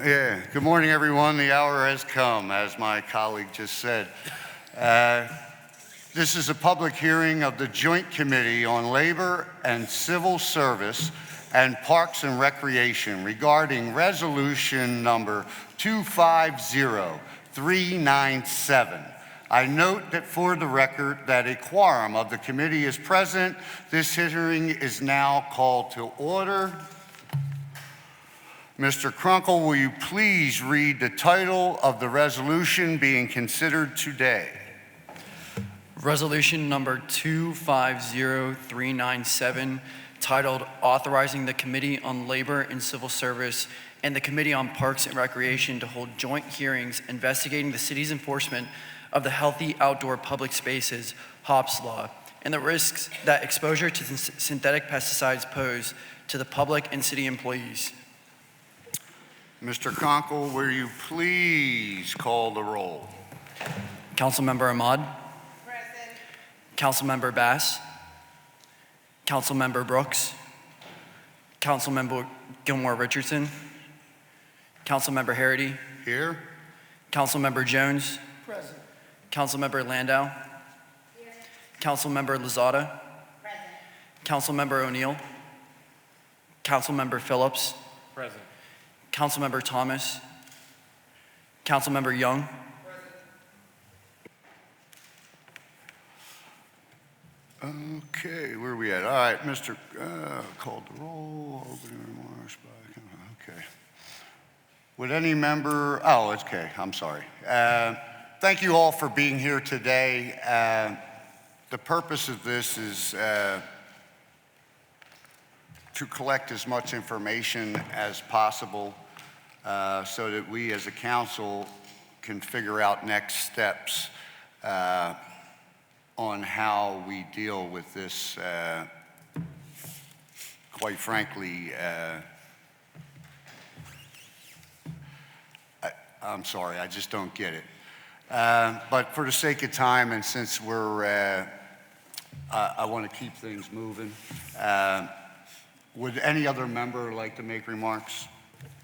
Yeah, good morning, everyone. The hour has come, as my colleague just said. This is a public hearing of the Joint Committee on Labor and Civil Service and Parks and Recreation regarding resolution number 250397. I note that for the record that a quorum of the committee is present. This hearing is now called to order. Mr. Krunkle, will you please read the title of the resolution being considered today? Resolution number 250397, titled Authorizing the Committee on Labor and Civil Service and the Committee on Parks and Recreation to hold joint hearings investigating the city's enforcement of the Healthy Outdoor Public Spaces (HOPS) law and the risks that exposure to synthetic pesticides pose to the public and city employees. Mr. Krunkle, will you please call the roll? Councilmember Ahmad. Present. Councilmember Bass. Councilmember Brooks. Councilmember Gilmore Richardson. Councilmember Harity. Here. Councilmember Jones. Present. Councilmember Landau. Here. Councilmember Lozada. Present. Councilmember O'Neill. Councilmember Phillips. Present. Councilmember Thomas. Councilmember Young. Okay, where are we at? All right, Mr. Called the roll. Opening remarks. Okay. Would any member? Oh, it's okay. I'm sorry. Thank you all for being here today. The purpose of this is to collect as much information as possible so that we as a council can figure out next steps on how we deal with this, quite frankly, I'm sorry, I just don't get it. But for the sake of time, and since we're, I want to keep things moving, would any other member like to make remarks?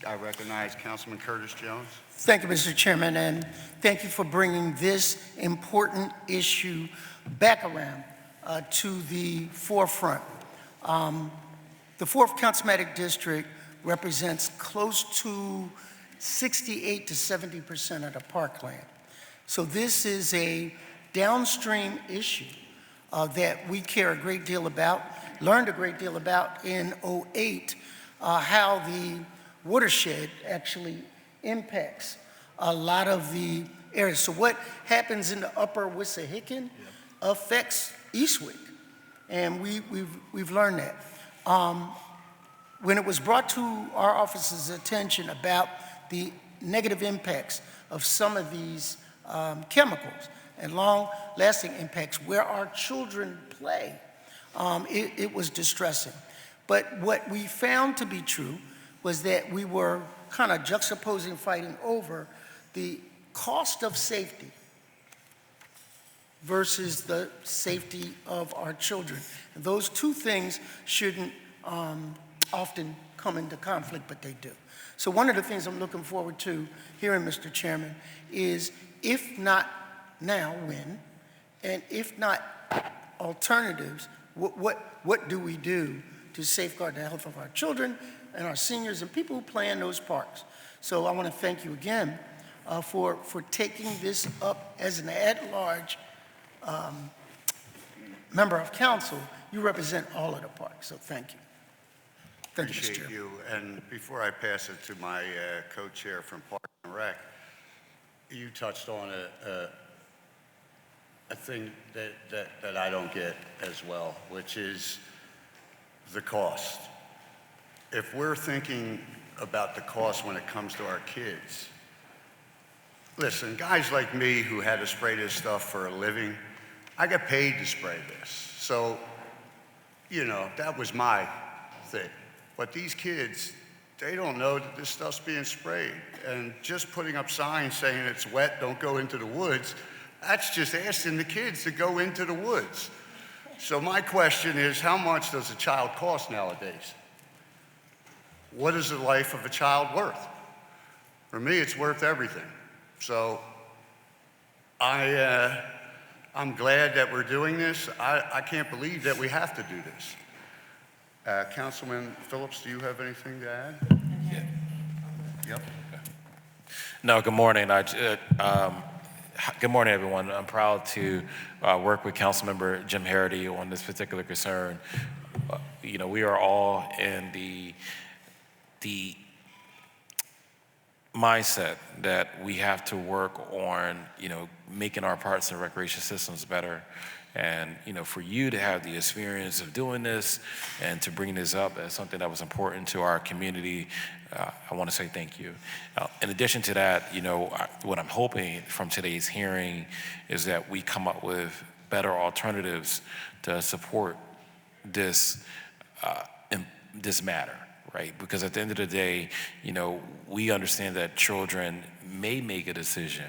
I recognize Councilman Curtis Jones. Thank you, Mr. Chairman, and thank you for bringing this important issue back around to the forefront. The 4th Councilmanic District represents close to 68 to 70% of the parkland. So this is a downstream issue that we care a great deal about, learned a great deal about in '08, how the watershed actually impacts a lot of the areas. So what happens in the upper Wissahickon affects Eastwick, and we've learned that. When it was brought to our office's attention about the negative impacts of some of these chemicals and long-lasting impacts where our children play, it was distressing. But what we found to be true was that we were kind of juxtaposing, fighting over the cost of safety versus the safety of our children. And those two things shouldn't often come into conflict, but they do. So one of the things I'm looking forward to hearing, Mr. Chairman, is if not now, when? And if not alternatives, what do we do to safeguard the health of our children and our seniors and people who play in those parks? So I want to thank you again for taking this up as an at-large member of council. You represent all of the parks, so thank you. Thank you, Mr. Appreciate Chairman. you. And before I pass it to my co-chair from Parks and Rec, you touched on a thing that I don't get as well, which is the cost. If we're thinking about the cost when it comes to our kids, listen, guys like me who had to spray this stuff for a living, I got paid to spray this. So, you know, that was my thing. But these kids, they don't know that this stuff's being sprayed. And just putting up signs saying it's wet, don't go into the woods, that's just asking the kids to go into the woods. So my question is, how much does a child cost nowadays? What is the life of a child worth? For me, it's worth everything. So I'm glad that we're doing this. I can't believe that we have to do this. Councilman Phillips, do you have anything to add? Yep. No, good morning. Good morning, everyone. I'm proud to work with Councilmember Jim Harity on this particular concern. You know, we are all in the mindset that we have to work on, you know, making our parks and recreation systems better. And, you know, for you to have the experience of doing this and to bring this up as something that was important to our community, I want to say thank you. In addition to that, you know, what I'm hoping from today's hearing is that we come up with better alternatives to support this, this matter, right? Because at the end of the day, you know, we understand that children may make a decision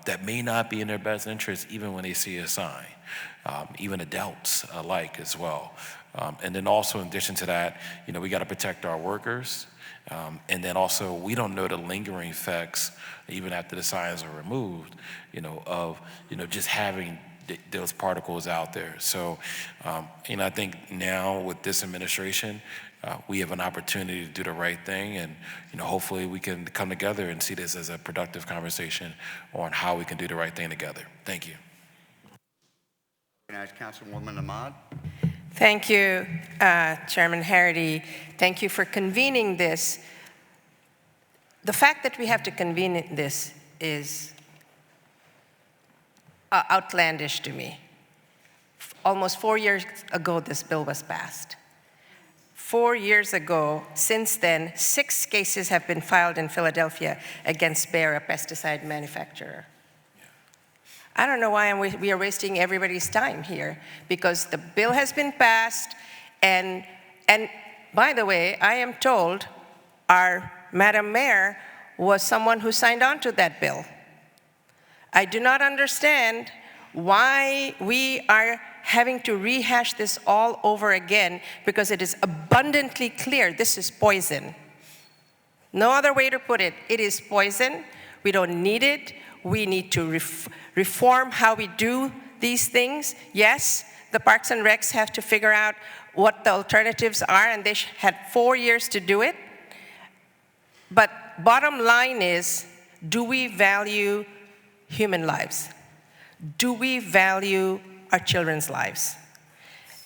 that may not be in their best interest even when they see a sign, even adults alike as well. And then also in addition to that, you know, we got to protect our workers. And then also we don't know the lingering effects, even after the signs are removed, you know, of, you know, just having those particles out there. So, you know, I think now with this administration, we have an opportunity to do the right thing, and you know, hopefully we can come together and see this as a productive conversation on how we can do the right thing together. Thank you. Can I ask Councilwoman Ahmad? Thank you, Chairman Harity. Thank you for convening this. The fact that we have to convene this is outlandish to me. Almost 4 years ago, this bill was passed. 4 years ago, since then, 6 cases have been filed in Philadelphia against Bayer, a pesticide manufacturer. I don't know why we are wasting everybody's time here, because the bill has been passed, and by the way, I am told our Madam Mayor was someone who signed on to that bill. I do not understand why we are having to rehash this all over again, because it is abundantly clear this is poison. No other way to put it. It is poison. We don't need it. We need to reform how we do these things. Yes, the Parks and Recs have to figure out what the alternatives are, and they had 4 years to do it. But bottom line is, do we value human lives? Do we value our children's lives?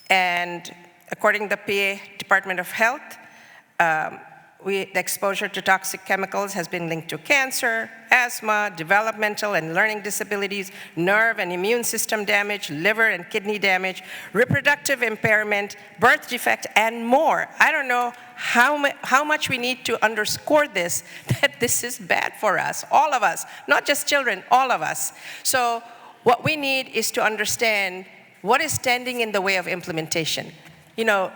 And according to the PA Department of Health, the exposure to toxic chemicals has been linked to cancer, asthma, developmental and learning disabilities, nerve and immune system damage, liver and kidney damage, reproductive impairment, birth defect, and more. I don't know how much we need to underscore this, that this is bad for us, all of us, not just children, all of us. So what we need is to understand what is standing in the way of implementation. You know,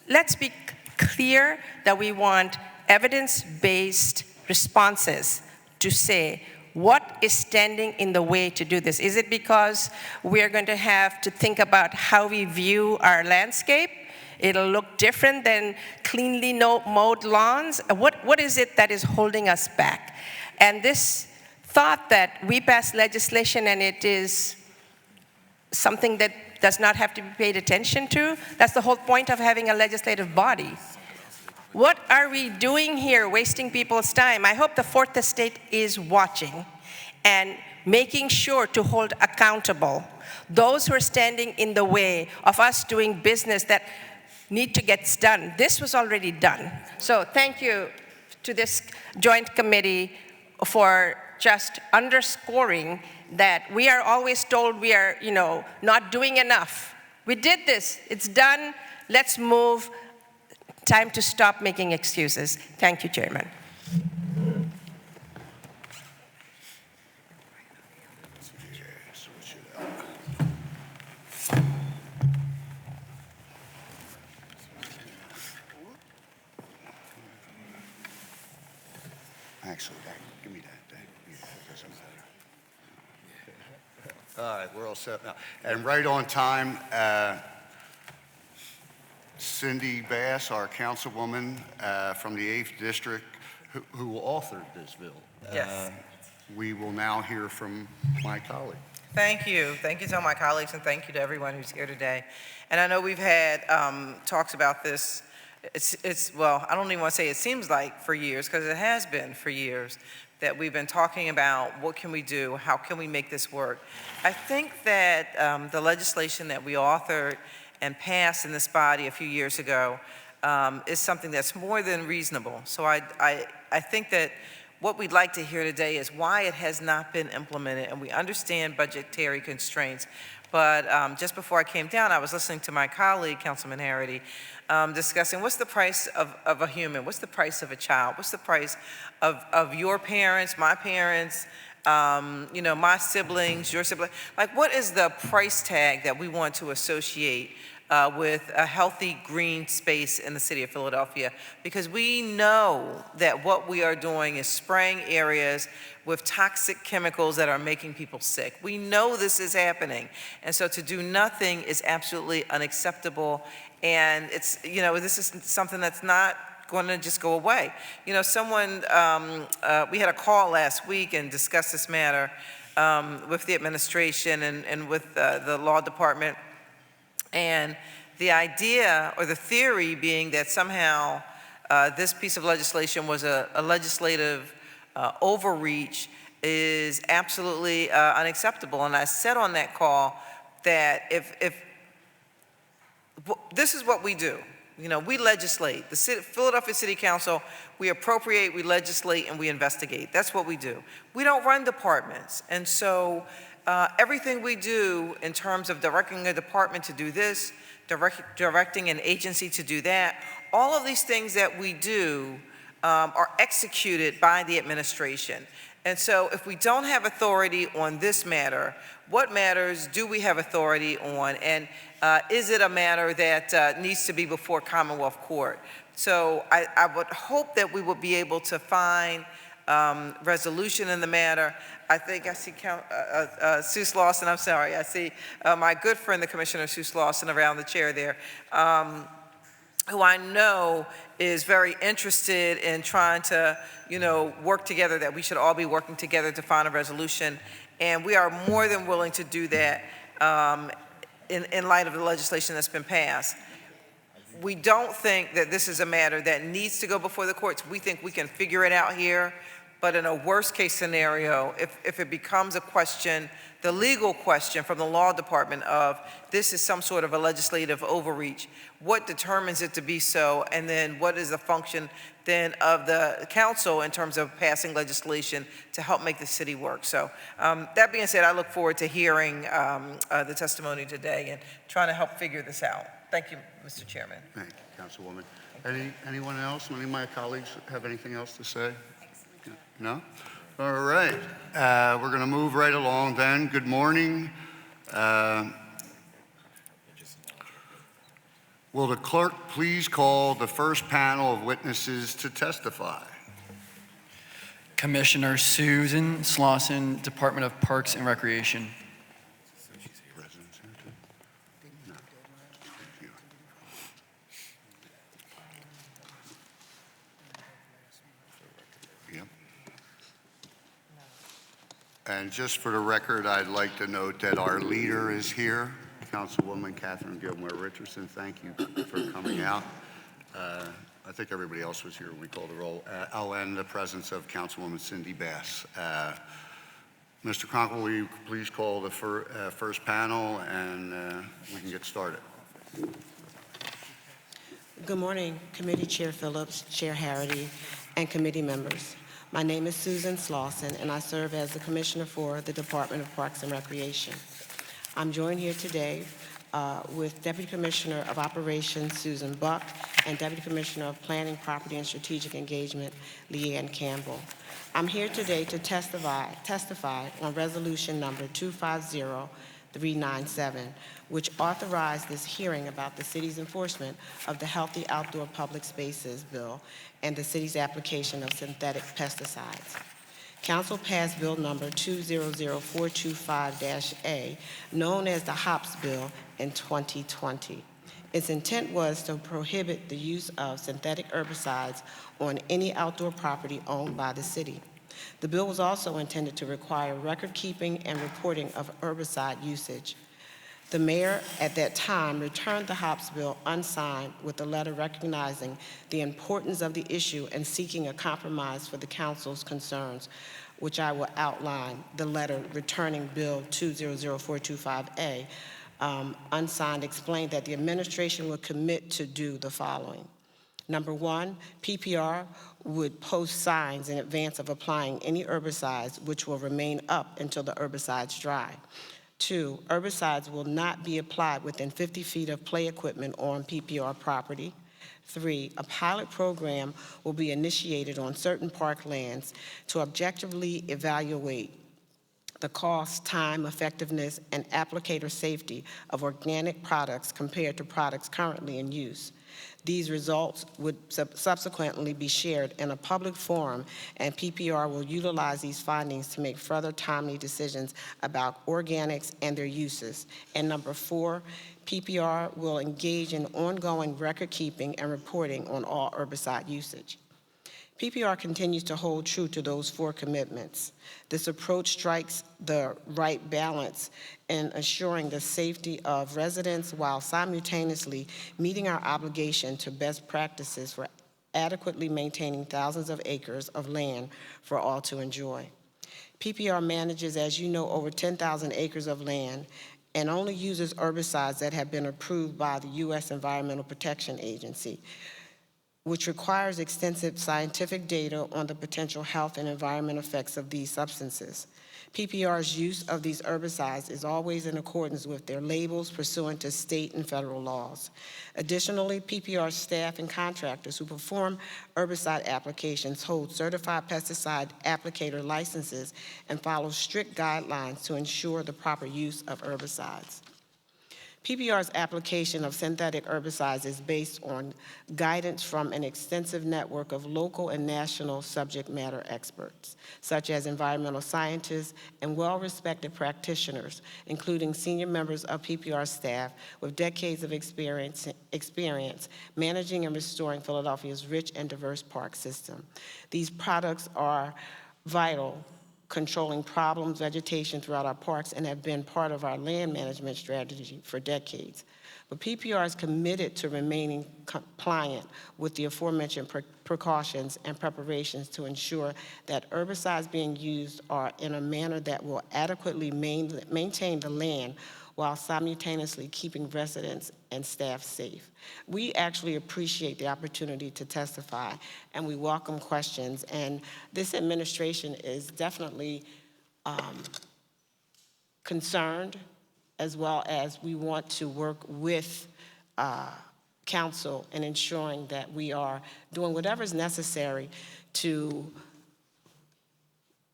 let's be clear that we want evidence-based responses to say what is standing in the way to do this. Is it because we're going to have to think about how we view our landscape? It'll look different than cleanly mowed lawns. What is it that is holding us back? And this thought that we pass legislation and it is something that does not have to be paid attention to, that's the whole point of having a legislative body. What are we doing here, wasting people's time? I hope the Fourth Estate is watching and making sure to hold accountable those who are standing in the way of us doing business that need to get done. This was already done. So thank you to this joint committee for just underscoring that we are always told we are, not doing enough. We did this, it's done, let's move. Time to stop making excuses. Thank you, Chairman. Actually, give me that. It doesn't matter. All right, we're all set now. And right on time, Cindy Bass, our councilwoman from the 8th District, who authored this bill. Yes. We will now hear from my colleague. Thank you. Thank you to all my colleagues, and thank you to everyone who's here today. And I know we've had talks about this. Well, I don't even want to say it seems like for years, because it has been for years, that we've been talking about what can we do, how can we make this work. I think that the legislation that we authored and passed in this body a few years ago is something that's more than reasonable. So I think that what we'd like to hear today is why it has not been implemented, and we understand budgetary constraints. But just before I came down, I was listening to my colleague, Councilman Harity, discussing what's the price of a human, what's the price of a child, what's the price of your parents, my parents, my siblings, your siblings. Like, what is the price tag that we want to associate with a healthy green space in the city of Philadelphia? Because we know that what we are doing is spraying areas with toxic chemicals that are making people sick. We know this is happening. And so to do nothing is absolutely unacceptable. And it's, this is something that's not going to just go away. We had a call last week and discussed this matter with the administration and with the law department. And the idea or the theory being that somehow this piece of legislation was a legislative overreach is absolutely unacceptable. And I said on that call that if this is what we do. We legislate. The Philadelphia City Council, we appropriate, we legislate, and we investigate. That's what we do. We don't run departments. And so everything we do in terms of directing a department to do this, directing an agency to do that, all of these things that we do are executed by the administration. And so if we don't have authority on this matter, what matters do we have authority on? And is it a matter that needs to be before Commonwealth Court? So I would hope that we will be able to find resolution in the matter. I think I see Sue Slauson, I'm sorry. I see my good friend, the Commissioner Sue Slauson, around the chair there, who I know is very interested in trying to, work together, that we should all be working together to find a resolution. And we are more than willing to do that in light of the legislation that's been passed. We don't think that this is a matter that needs to go before the courts. We think we can figure it out here. But in a worst case scenario, if it becomes a question, the legal question from the law department of this is some sort of a legislative overreach, what determines it to be so, and then what is the function then of the council in terms of passing legislation to help make the city work. So that being said, I look forward to hearing the testimony today and trying to help figure this out. Thank you, Mr. Chairman. Thank you, Councilwoman. Anyone else? Any of my colleagues have anything else to say? No? All right. We're going to move right along then. Good morning. Will the clerk please call the first panel of witnesses to testify? Commissioner Susan Slauson, Department of Parks and Recreation. And just for the record, I'd like to note that our leader is here, Councilwoman Catherine Gilmore Richardson. Thank you for coming out. I think everybody else was here when we called the roll. I'll end the presence of Councilwoman Cindy Bass. Mr. Conkle, will you please call the first panel, and we can get started. Good morning, Committee Chair Phillips, Chair Harity, and committee members. My name is Susan Slauson, and I serve as the Commissioner for the Department of Parks and Recreation. I'm joined here today with Deputy Commissioner of Operations, Susan Buck, and Deputy Commissioner of Planning, Property, and Strategic Engagement, Leanne Campbell. I'm here today to testify on Resolution Number 250397, which authorized this hearing about the city's enforcement of the Healthy Outdoor Public Spaces Bill and the city's application of synthetic pesticides. Council passed Bill Number 200425-A, known as the HOPS Bill, in 2020. Its intent was to prohibit the use of synthetic herbicides on any outdoor property owned by the city. The bill was also intended to require record-keeping and reporting of herbicide usage. The mayor at that time returned the HOPS bill unsigned with a letter recognizing the importance of the issue and seeking a compromise for the council's concerns, which I will outline. The letter returning Bill 200425-A unsigned explained that the administration would commit to do the following. Number one, PPR would post signs in advance of applying any herbicides, which will remain up until the herbicides dry. 2, herbicides will not be applied within 50 feet of play equipment on PPR property. 3, a pilot program will be initiated on certain park lands to objectively evaluate the cost, time, effectiveness, and applicator safety of organic products compared to products currently in use. These results would subsequently be shared in a public forum, and PPR will utilize these findings to make further timely decisions about organics and their uses. And number 4, PPR will engage in ongoing record keeping and reporting on all herbicide usage. PPR continues to hold true to those 4 commitments. This approach strikes the right balance in assuring the safety of residents while simultaneously meeting our obligation to best practices for adequately maintaining thousands of acres of land for all to enjoy. PPR manages, as you know, over 10,000 acres of land and only uses herbicides that have been approved by the U.S. Environmental Protection Agency, which requires extensive scientific data on the potential health and environmental effects of these substances. PPR's use of these herbicides is always in accordance with their labels pursuant to state and federal laws. Additionally, PPR staff and contractors who perform herbicide applications hold certified pesticide applicator licenses and follow strict guidelines to ensure the proper use of herbicides. PPR's application of synthetic herbicides is based on guidance from an extensive network of local and national subject matter experts, such as environmental scientists and well-respected practitioners, including senior members of PPR staff with decades of experience managing and restoring Philadelphia's rich and diverse park system. These products are vital, controlling problems, vegetation throughout our parks, and have been part of our land management strategy for decades. But PPR is committed to remaining compliant with the aforementioned precautions and preparations to ensure that herbicides being used are in a manner that will adequately maintain the land while simultaneously keeping residents and staff safe. We actually appreciate the opportunity to testify, and we welcome questions. And this administration is definitely concerned, as well as we want to work with council in ensuring that we are doing whatever is necessary to,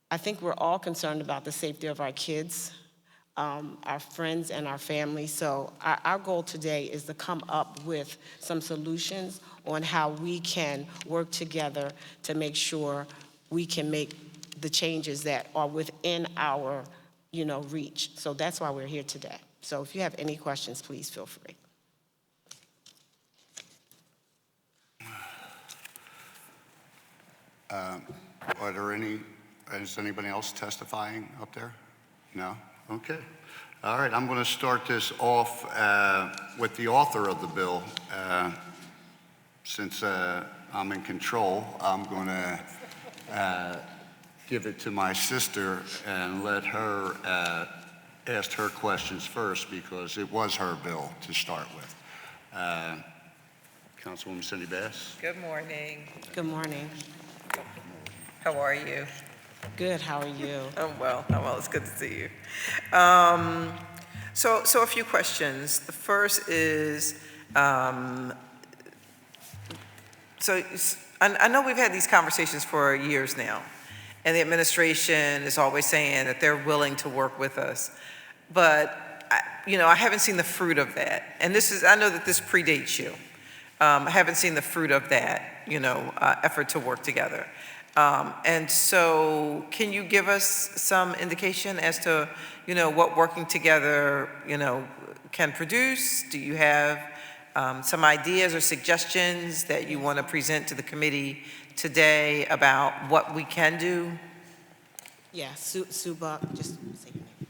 I think we're all concerned about the safety of our kids, our friends and our families. So our goal today is to come up with some solutions on how we can work together to make sure we can make the changes that are within our, reach. So that's why we're here today. So if you have any questions, please feel free. Are there any Is anybody else testifying up there? No? Okay. All right, I'm going to start this off with the author of the bill. Since I'm in control, I'm going to give it to my sister and let her ask her questions first because it was her bill to start with. Councilwoman Cindy Bass. Good morning. Good morning. How are you? Good, how are you? I'm well. It's good to see you. So a few questions. The first is, I know we've had these conversations for years now, and the administration is always saying that they're willing to work with us, but I haven't seen the fruit of that. And I know that this predates you. I haven't seen the fruit of that, effort to work together. And so can you give us some indication as to, what working together, can produce? Do you have some ideas or suggestions that you want to present to the committee today about what we can do? Yeah, Sue Buck, just say your name.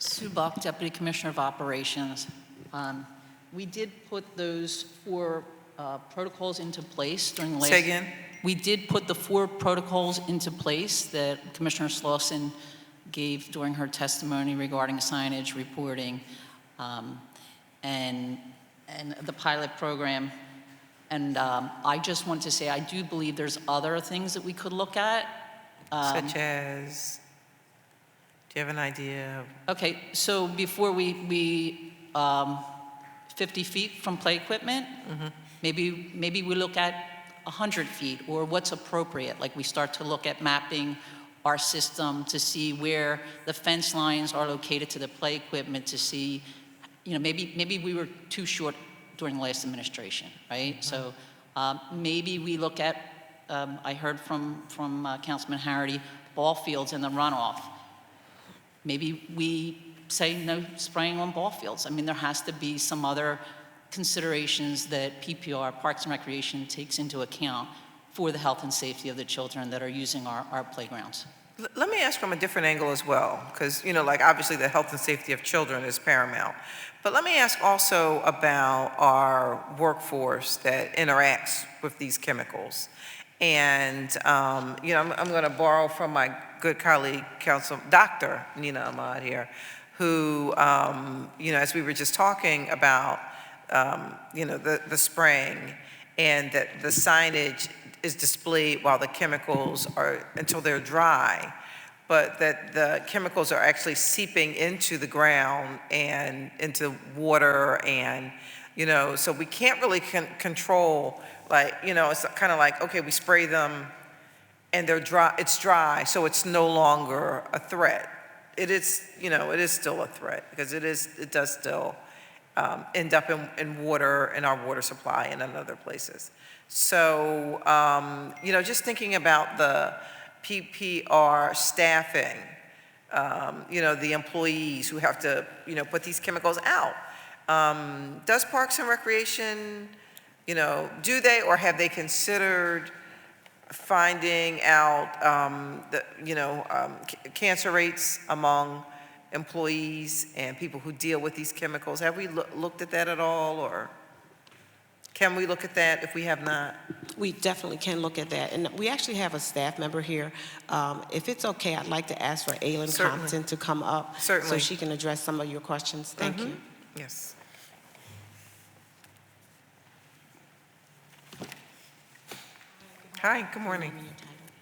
Sue Buck, Deputy Commissioner of Operations. We did put those 4 protocols into place during the last... Say again? We did put the 4 protocols into place that Commissioner Slauson gave during her testimony regarding signage, reporting, and the pilot program. And I just want to say, I do believe there's other things that we could look at. Such as, do you have an idea? Okay, so before we 50 feet from play equipment, maybe we look at 100 feet, or what's appropriate. Like we start to look at mapping our system to see where the fence lines are located to the play equipment to see, maybe we were too short during the last administration, right? So maybe we look at, I heard from Councilman Harity, ball fields and the runoff. Maybe we say no spraying on ball fields. I mean, there has to be some other considerations that PPR, Parks and Recreation, takes into account for the health and safety of the children that are using our playgrounds. Let me ask from a different angle as well, because, obviously the health and safety of children is paramount. But let me ask also about our workforce that interacts with these chemicals. And, I'm going to borrow from my good colleague, Dr. Nina Ahmad here, who, as we were just talking about, the spraying, and that the signage is displayed while the chemicals are, until they're dry, but that the chemicals are actually seeping into the ground and into water, and, so we can't really control, it's kind of like, okay, we spray them and they're dry, it's dry, so it's no longer a threat. It is, it is still a threat, because it does still end up in water, in our water supply and in other places. So, just thinking about the PPR staffing, the employees who have to, put these chemicals out. Does Parks and Recreation, do they, or have they considered finding out, cancer rates among employees and people who deal with these chemicals? Have we looked at that at all, or can we look at that if we have not? We definitely can look at that. And we actually have a staff member here. If it's okay, I'd like to ask for Aylin Certainly. Compton to come up. Certainly. So she can address some of your questions. Thank you. Yes. Hi, good morning.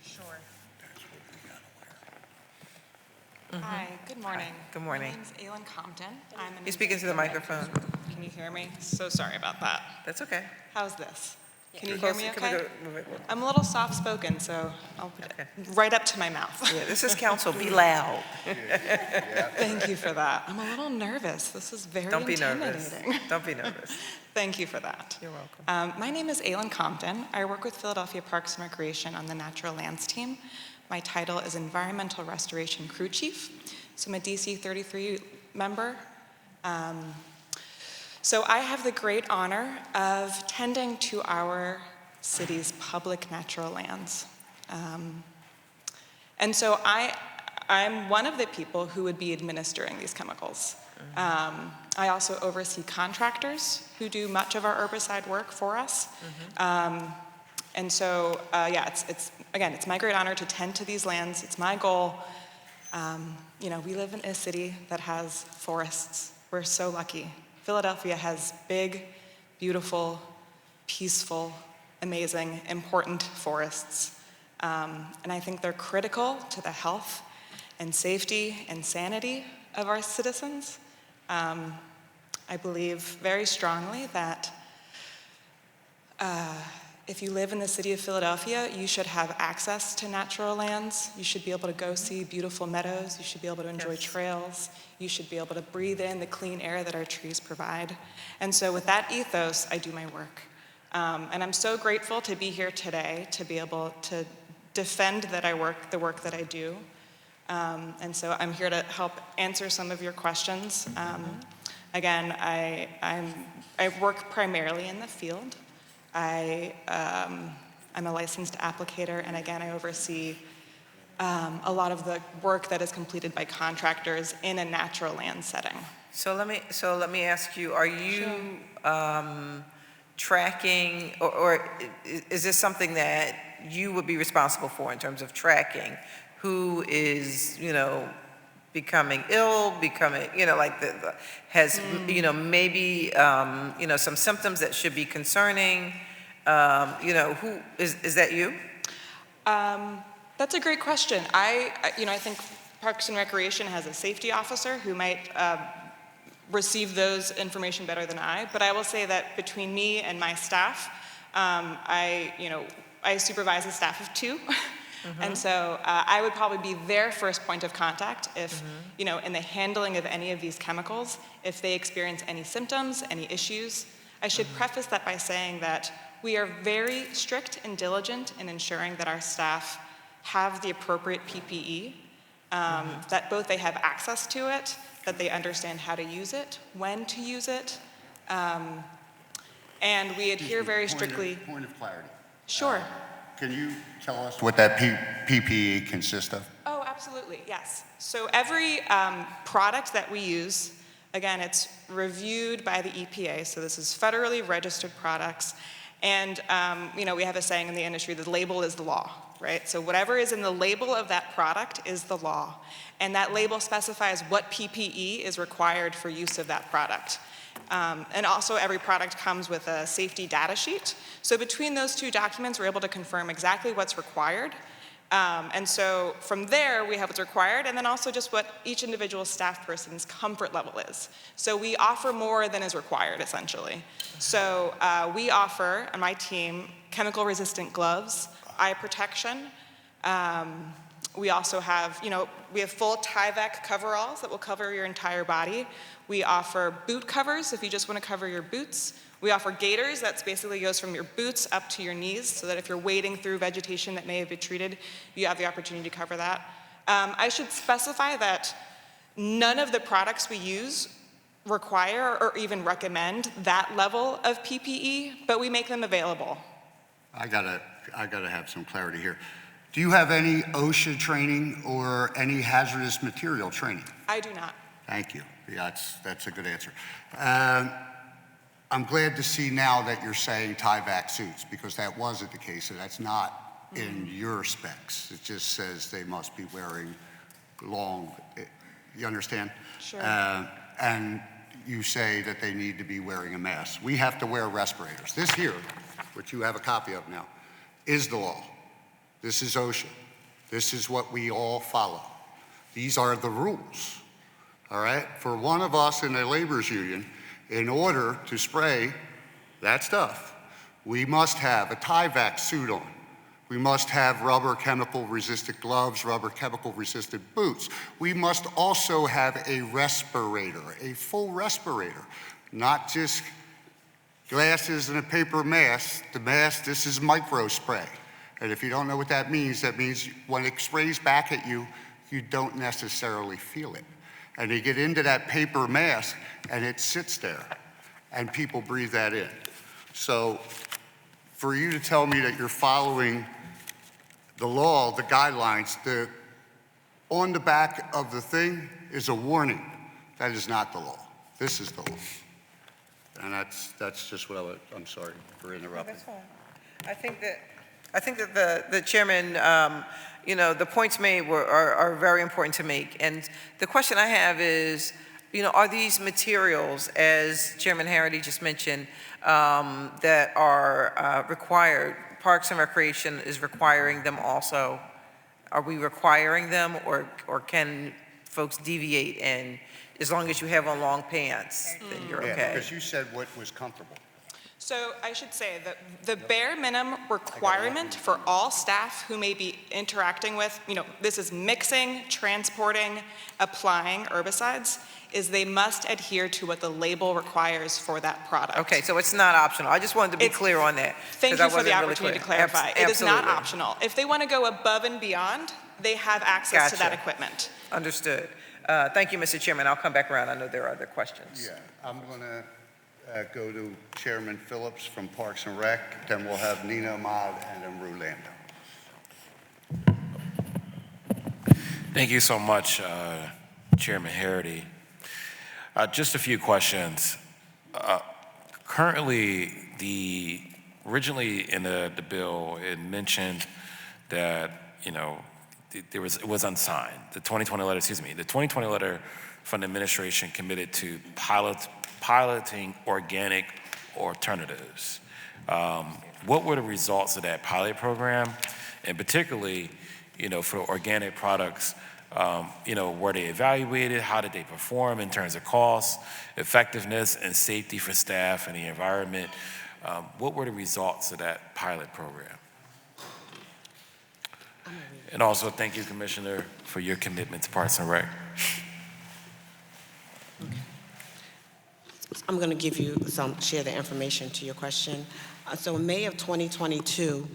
Sure. Hi, good morning. Good morning. My name's Aylin Compton. I'm an You speak into the microphone. Can you hear me? So sorry about that. That's okay. How's this? Can you hear me Closer, can we okay? move it? I'm a little soft-spoken, so I'll put it right up to my mouth. Yeah, this is council, be loud. Thank you for that. I'm a little nervous. This is very Don't be nervous. intimidating. Don't be nervous. Thank you for that. You're welcome. My name is Aylin Compton. I work with Philadelphia Parks and Recreation on the Natural Lands team. My title is Environmental Restoration Crew Chief. So I'm a DC 33 member. So I have the great honor of tending to our city's public natural lands. And so I'm one of the people who would be administering these chemicals. I also oversee contractors who do much of our herbicide work for us. And so, yeah, it's my great honor to tend to these lands. It's my goal. You know, we live in a city that has forests. We're so lucky. Philadelphia has big, beautiful, peaceful, amazing, important forests. And I think they're critical to the health and safety and sanity of our citizens. I believe very strongly that if you live in the city of Philadelphia, you should have access to natural lands. You should be able to go see beautiful meadows. You should be able to enjoy trails. You should be able to breathe in the clean air that our trees provide. And so with that ethos, I do my work. And I'm so grateful to be here today to be able to defend the work that I do. And so I'm here to help answer some of your questions. Again, I work primarily in the field. I'm a licensed applicator, and again, I oversee a lot of the work that is completed by contractors in a natural land setting. So let me ask you, are you tracking, or is this something that you would be responsible for in terms of tracking who is, you know, becoming ill, you know, like has, you know, maybe, you know, some symptoms that should be concerning, you know, who, is that you? That's a great question. You know, I think Parks and Recreation has a safety officer who might receive those information better than I, but I will say that between me and my staff, you know, I supervise a staff of 2. And so I would probably be their first point of contact if, you know, in the handling of any of these chemicals, if they experience any symptoms, any issues. I should preface that by saying that we are very strict and diligent in ensuring that our staff have the appropriate PPE, that both they have access to it, that they understand how to use it, when to use it, and we adhere very strictly. Point of clarity. Sure. Can you tell us what that PPE consists of? Oh, absolutely, yes. So every product that we use, again, it's reviewed by the EPA, so this is federally registered products, and you know, we have a saying in the industry, the label is the law, right? So whatever is in the label of that product is the law, and that label specifies what PPE is required for use of that product. And also every product comes with a safety data sheet. So between those 2 documents, we're able to confirm exactly what's required. And so from there, we have what's required, and then also just what each individual staff person's comfort level is. So we offer more than is required, essentially. So we offer, on my team, chemical-resistant gloves, eye protection. We also have, you know, we have full Tyvek coveralls that will cover your entire body. We offer boot covers if you just want to cover your boots. We offer gaiters, that basically goes from your boots up to your knees, so that if you're wading through vegetation that may have been treated, you have the opportunity to cover that. I should specify that none of the products we use require or even recommend that level of PPE, but we make them available. I gotta have some clarity here. Do you have any OSHA training or any hazardous material training? I do not. Thank you. Yeah, that's a good answer. I'm glad to see now that you're saying Tyvek suits, because that wasn't the case, and that's not in your specs. It just says they must be wearing long, you understand? Sure. And you say that they need to be wearing a mask. We have to wear respirators. This here, which you have a copy of now, is the law. This is OSHA. This is what we all follow. These are the rules, all right? For one of us in a laborers union, in order to spray that stuff, we must have a Tyvek suit on. We must have rubber chemical resistant gloves, rubber chemical resistant boots. We must also have a respirator, a full respirator, not just glasses and a paper mask. The mask, this is micro spray. And if you don't know what that means when it sprays back at you, you don't necessarily feel it. And you get into that paper mask and it sits there and people breathe that in. So for you to tell me that you're following the law, the guidelines, the on the back of the thing is a warning. That is not the law. This is the law. And that's just what I'm sorry for interrupting. That's fine. I think that the chairman, you know, the points made are very important to make. And the question I have is, you know, are these materials, as Chairman Harity just mentioned, that are required, Parks and Recreation is requiring them also? Are we requiring them, or can folks deviate, and as long as you have on long pants, then you're Yeah, okay? because you said what was comfortable. So I should say that the bare minimum requirement for all staff who may be interacting with, you know, this is mixing, transporting, applying herbicides, is they must adhere to what the label requires for that product. Okay, so it's not optional. I just wanted to be clear on that. Thank 'cause I you for the wasn't really opportunity to clear. clarify. It is not Absolutely. optional. If they want to go above and beyond, they have access to that Gotcha. equipment. Understood. Thank you, Mr. Chairman. I'll come back around. I know there are other questions. Yeah, I'm going to go to Chairman Phillips from Parks and Rec, then we'll have Nina Ahmad and then Rulando. Thank you so much, Chairman Harity. Just a few questions. Currently, originally in the bill, it mentioned that, you know, it was unsigned. The 2020 letter from the administration committed to piloting organic alternatives. What were the results of that pilot program? And particularly, you know, for organic products, you know, were they evaluated? How did they perform in terms of cost, effectiveness, and safety for staff and the environment? What were the results of that pilot program? And also, thank you, Commissioner, for your commitment to Parks and Rec. I'm going to give you share the information to your question. So in May of 2022,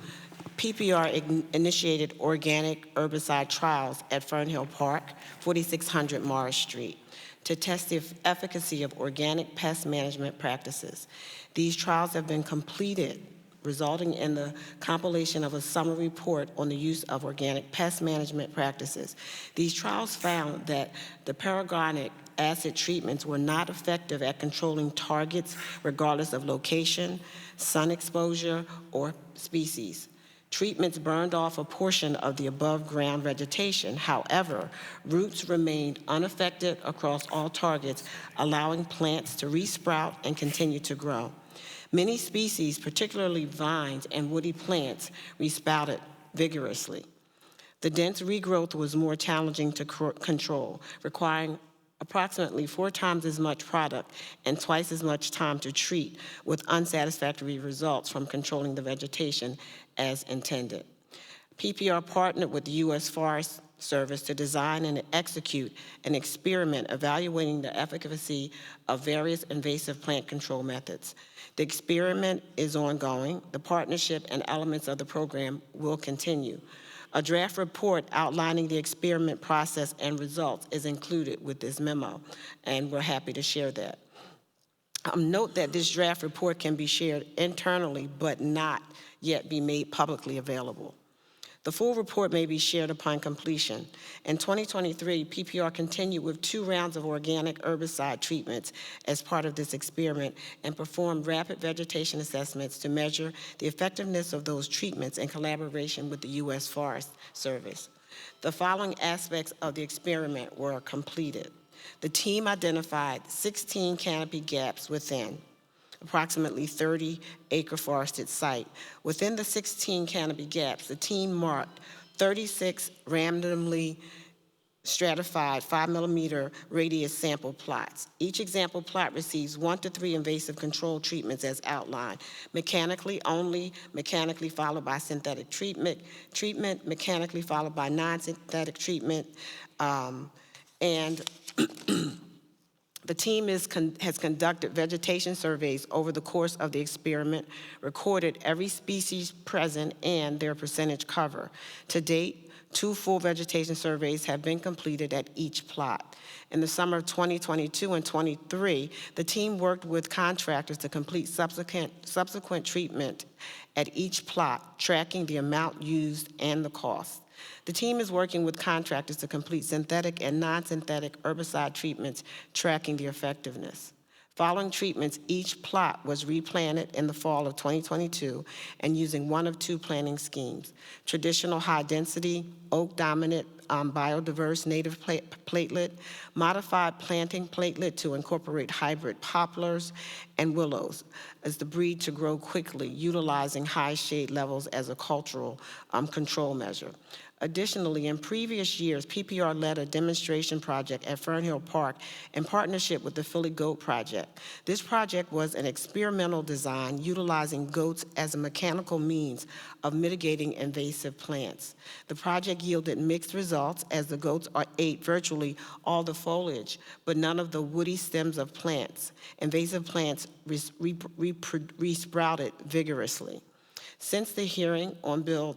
PPR initiated organic herbicide trials at Fernhill Park, 4600 Morris Street, to test the efficacy of organic pest management practices. These trials have been completed, resulting in the compilation of a summary report on the use of organic pest management practices. These trials found that the perorganic acid treatments were not effective at controlling targets regardless of location, sun exposure, or species. Treatments burned off a portion of the above-ground vegetation. However, roots remained unaffected across all targets, allowing plants to resprout and continue to grow. Many species, particularly vines and woody plants, resprouted vigorously. The dense regrowth was more challenging to control, requiring approximately 4 times as much product and twice as much time to treat, with unsatisfactory results from controlling the vegetation as intended. PPR partnered with the U.S. Forest Service to design and execute an experiment evaluating the efficacy of various invasive plant control methods. The experiment is ongoing. The partnership and elements of the program will continue. A draft report outlining the experiment process and results is included with this memo, and we're happy to share that. Note that this draft report can be shared internally, but not yet be made publicly available. The full report may be shared upon completion. In 2023, PPR continued with 2 rounds of organic herbicide treatments as part of this experiment and performed rapid vegetation assessments to measure the effectiveness of those treatments in collaboration with the U.S. Forest Service. The following aspects of the experiment were completed. The team identified 16 canopy gaps within approximately 30-acre forested site. Within the 16 canopy gaps, the team marked 36 randomly stratified 5-millimeter radius sample plots. Each example plot receives 1 to 3 invasive control treatments as outlined. Mechanically only, mechanically followed by synthetic treatment, mechanically followed by non-synthetic treatment, and the team has conducted vegetation surveys over the course of the experiment, recorded every species present and their percentage cover. To date, 2 full vegetation surveys have been completed at each plot. In the summer of 2022 and 23, the team worked with contractors to complete subsequent treatment at each plot, tracking the amount used and the cost. The team is working with contractors to complete synthetic and non-synthetic herbicide treatments tracking the effectiveness. Following treatments, each plot was replanted in the fall of 2022 and using one of two planting schemes: traditional high-density, oak-dominant, biodiverse native platelet, modified planting platelet to incorporate hybrid poplars and willows as the breed to grow quickly, utilizing high shade levels as a cultural control measure. Additionally, in previous years, PPR led a demonstration project at Fernhill Park in partnership with the Philly Goat Project. This project was an experimental design utilizing goats as a mechanical means of mitigating invasive plants. The project yielded mixed results as the goats ate virtually all the foliage, but none of the woody stems of plants. Invasive plants resprouted vigorously. Since the hearing on Bill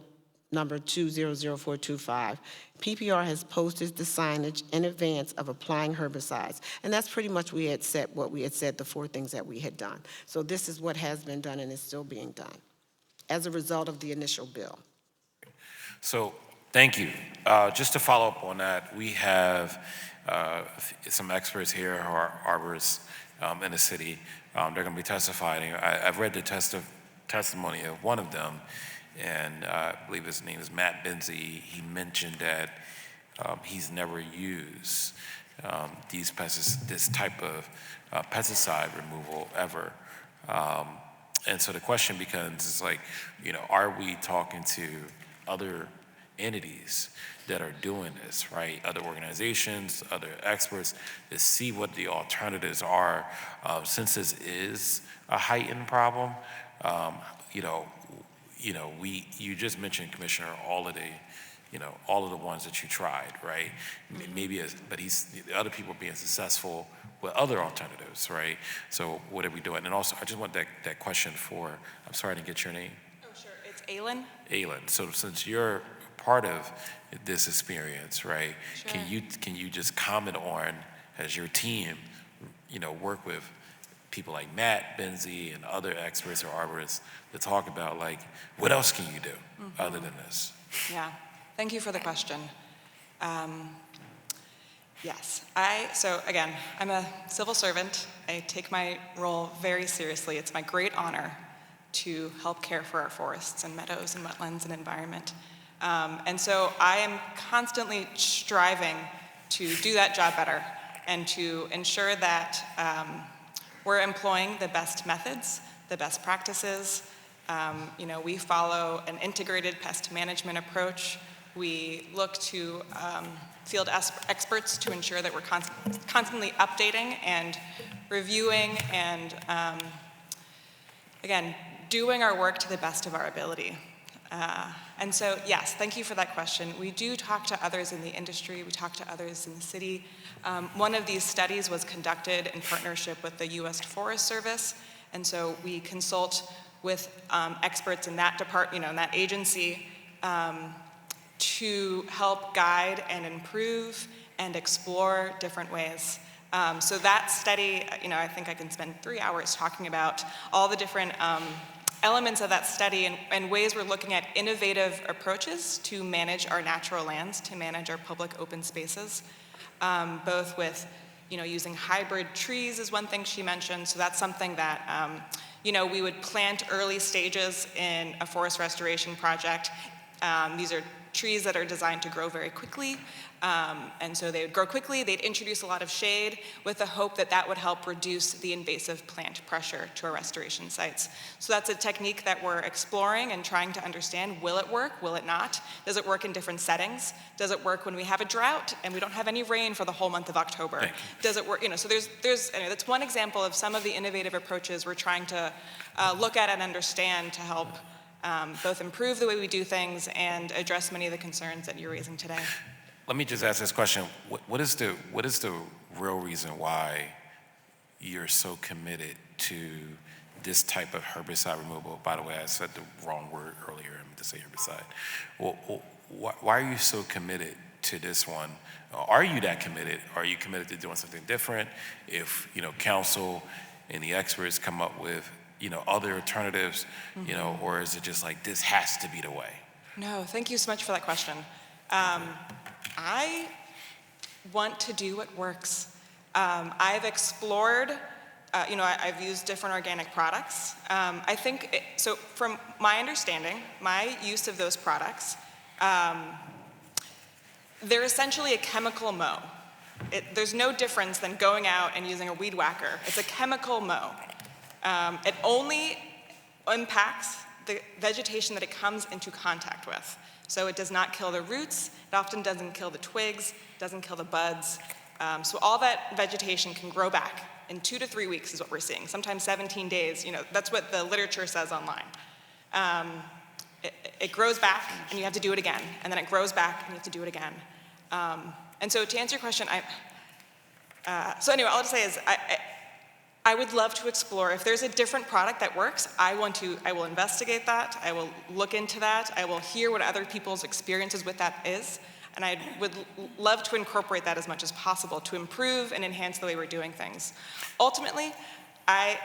number 200425, PPR has posted the signage in advance of applying herbicides. And that's pretty much what we had said, the four things that we had done. So this is what has been done and is still being done as a result of the initial bill. So thank you. Just to follow up on that, we have some experts here who are arborists in the city. They're going to be testifying. I've read the testimony of one of them, and I believe his name is Matt Benzie. He mentioned that he's never used this type of pesticide removal ever. And so the question becomes, is like, are we talking to other entities that are doing this, right? Other organizations, other experts, to see what the alternatives are. Since this is a heightened problem, you just mentioned, Commissioner, all of the ones that you tried, right? But the other people being successful with other alternatives, right? So what are we doing? And also, I just want that question for, I'm sorry I didn't get your name. Oh, sure. It's Aylin. Aylin. So since you're part of this experience, right? Sure. Can you just comment on, as your team, work with people like Matt Benzie and other experts or arborists to talk about, like, what else can you do other than this? Yeah, thank you for the question. Yes, so again, I'm a civil servant. I take my role very seriously. It's my great honor to help care for our forests and meadows and wetlands and environment. And so I am constantly striving to do that job better and to ensure that we're employing the best methods, the best practices. We follow an integrated pest management approach. We look to field experts to ensure that we're constantly updating and reviewing and, again, doing our work to the best of our ability. And so, yes, thank you for that question. We do talk to others in the industry. We talk to others in the city. One of these studies was conducted in partnership with the U.S. Forest Service, and so we consult with experts in that department, in that agency, to help guide and improve and explore different ways. So that study, I think I can spend 3 hours talking about all the different elements of that study and ways we're looking at innovative approaches to manage our natural lands, to manage our public open spaces, both with, using hybrid trees is one thing she mentioned. So that's something that, we would plant early stages in a forest restoration project. These are trees that are designed to grow very quickly. And so they would grow quickly, they'd introduce a lot of shade with the hope that that would help reduce the invasive plant pressure to our restoration sites. So that's a technique that we're exploring and trying to understand. Will it work? Will it not? Does it work in different settings? Does it work when we have a drought and we don't have any rain for the whole month of October? Does it work? So that's one example of some of the innovative approaches we're trying to look at and understand to help both improve the way we do things and address many of the concerns that you're raising today. Let me just ask this question. What is the real reason why you're so committed to this type of herbicide removal? By the way, I said the wrong word earlier. I meant to say herbicide. Well, why are you so committed to this one? Are you that committed? Are you committed to doing something different? If, council and the experts come up with, other alternatives, or is it just like this has to be the way? No, thank you so much for that question. I want to do what works. I've explored, I've used different organic products. I think, so from my understanding, my use of those products, they're essentially a chemical mow. There's no difference than going out and using a weed whacker. It's a chemical mow. It only impacts the vegetation that it comes into contact with. So it does not kill the roots, it often doesn't kill the twigs, doesn't kill the buds. So all that vegetation can grow back in 2 to 3 weeks is what we're seeing, sometimes 17 days, that's what the literature says online. It grows back and you have to do it again, and then it grows back and you have to do it again. And so to answer your question, so anyway, all I'll say is I would love to explore. If there's a different product that works, I will investigate that. I will look into that. I will hear what other people's experiences with that is. And I would love to incorporate that as much as possible to improve and enhance the way we're doing things. Ultimately, I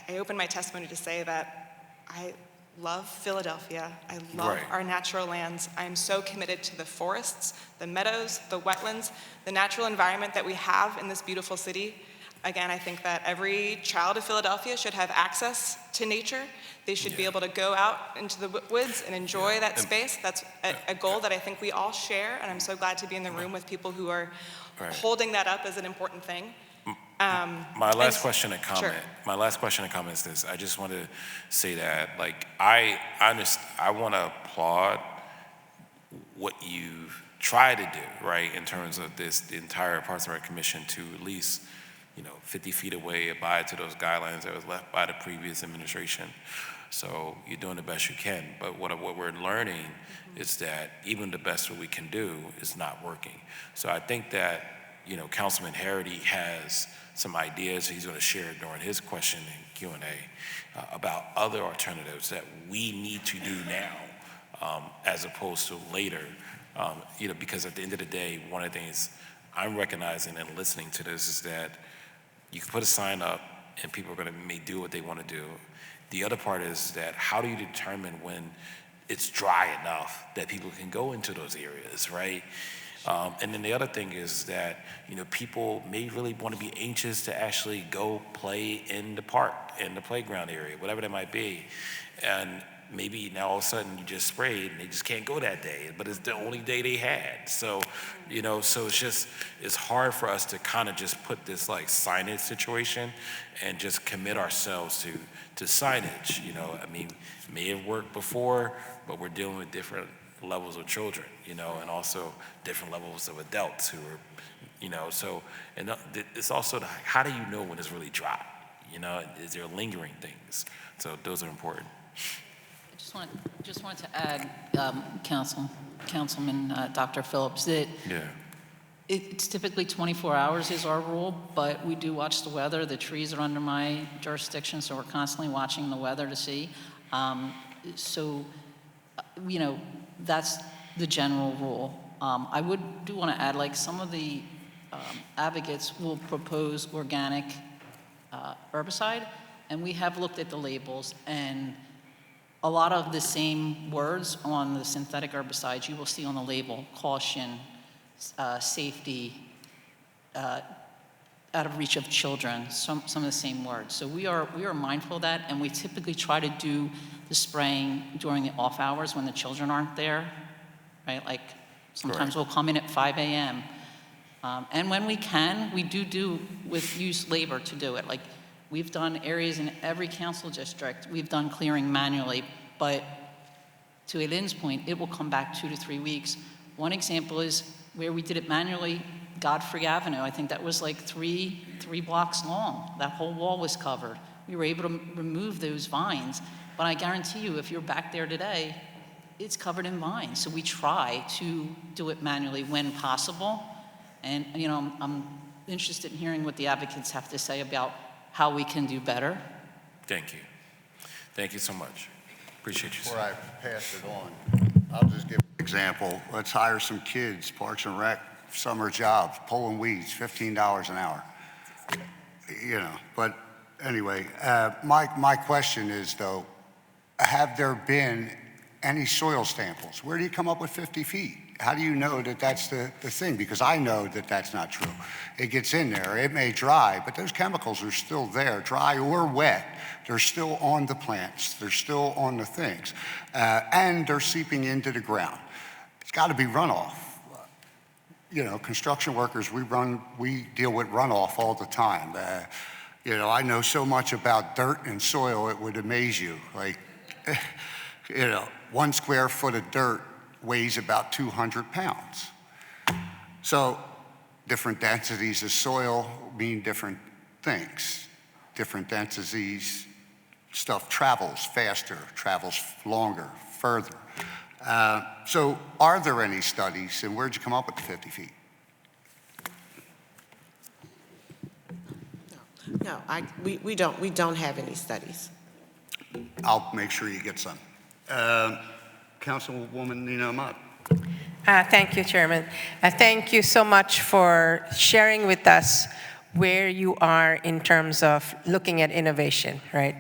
open my testimony to say that I love Philadelphia. I love our natural lands. I am so committed to the forests, the meadows, the wetlands, the natural environment that we have in this beautiful city. Again, I think that every child of Philadelphia should have access to nature. They should be able to go out into the woods and enjoy that space. That's a goal that I think we all share, and I'm so glad to be in the room with people who are holding that up as an important thing. My last question and comment. Sure. My last question and comment is this. I just want to say that, I want to applaud what you've tried to do, right, in terms of the entire Parks and Rec Commission to at least 50 feet away, abide to those guidelines that was left by the previous administration. So you're doing the best you can. But what we're learning is that even the best that we can do is not working. So I think that, Councilman Harity has some ideas he's going to share during his question and Q&A about other alternatives that we need to do now as opposed to later. Because at the end of the day, one of the things I'm recognizing and listening to this is that you can put a sign up and people are may do what they want to do. The other part is that how do you determine when it's dry enough that people can go into those areas, right? And then the other thing is that, people may really want to be anxious to actually go play in the park, in the playground area, whatever that might be. And maybe now all of a sudden you just sprayed and they just can't go that day, but it's the only day they had. So, so it's hard for us to kind of just put this signage situation and just commit ourselves to signage. May have worked before, but we're dealing with different levels of children, and also different levels of adults who are, so, and it's also how do you know when it's really dry? Is there lingering things? So those are important. Just wanted to add, Councilman Dr. Phillips, that it's typically 24 hours is our rule, but we do watch the weather. The trees are under my jurisdiction, so we're constantly watching the weather to see. That's the general rule. I do want to add, some of the advocates will propose organic herbicide, and we have looked at the labels, and a lot of the same words on the synthetic herbicides you will see on the label: caution, safety, out of reach of children, some of the same words. So we are mindful of that, and we typically try to do the spraying during the off hours when the children aren't there, right? Sometimes we'll come in at 5 a.m. And when we can, we do use labor to do it. We've done areas in every council district. We've done clearing manually, but to Eileen's point, it will come back 2 to 3 weeks. One example is where we did it manually, Godfrey Avenue. I think that was 3 blocks long. That whole wall was covered. We were able to remove those vines, but I guarantee you, if you're back there today, it's covered in vines. So we try to do it manually when possible. And I'm interested in hearing what the advocates have to say about how we can do better. Thank you. Thank you so much. Appreciate you, sir. Before I pass it on, I'll just give an example. Let's hire some kids, Parks and Rec, summer jobs, pulling weeds, $15 an hour. But anyway, my question is, though, have there been any soil samples? Where do you come up with 50 feet? How do you know that that's the thing? Because I know that that's not true. It gets in there, it may dry, but those chemicals are still there, dry or wet. They're still on the plants, they're still on the things, and they're seeping into the ground. It's got to be runoff. You know, construction workers, we deal with runoff all the time. You know, I know so much about dirt and soil, it would amaze you. Like, you know, 1 square foot of dirt weighs about 200 pounds. So different densities of soil mean different things. Different densities, stuff travels faster, travels longer, further. So are there any studies, and where'd you come up with the 50 feet? No, we don't have any studies. I'll make sure you get some. Councilwoman Nina Ahmad. Thank you, Chairman. Thank you so much for sharing with us where you are in terms of looking at innovation, right?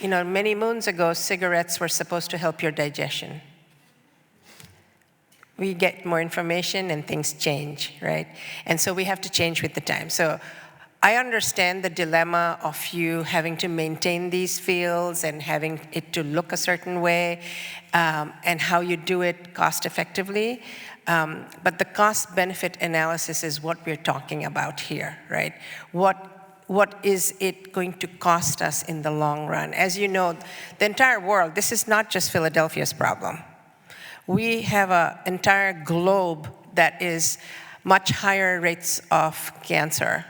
You know, many moons ago, cigarettes were supposed to help your digestion. We get more information and things change, right? And so we have to change with the time. So I understand the dilemma of you having to maintain these fields and having it to look a certain way, and how you do it cost effectively. But the cost-benefit analysis is what we're talking about here, right? What is it going to cost us in the long run? As you know, the entire world, this is not just Philadelphia's problem. We have an entire globe that is much higher rates of cancer,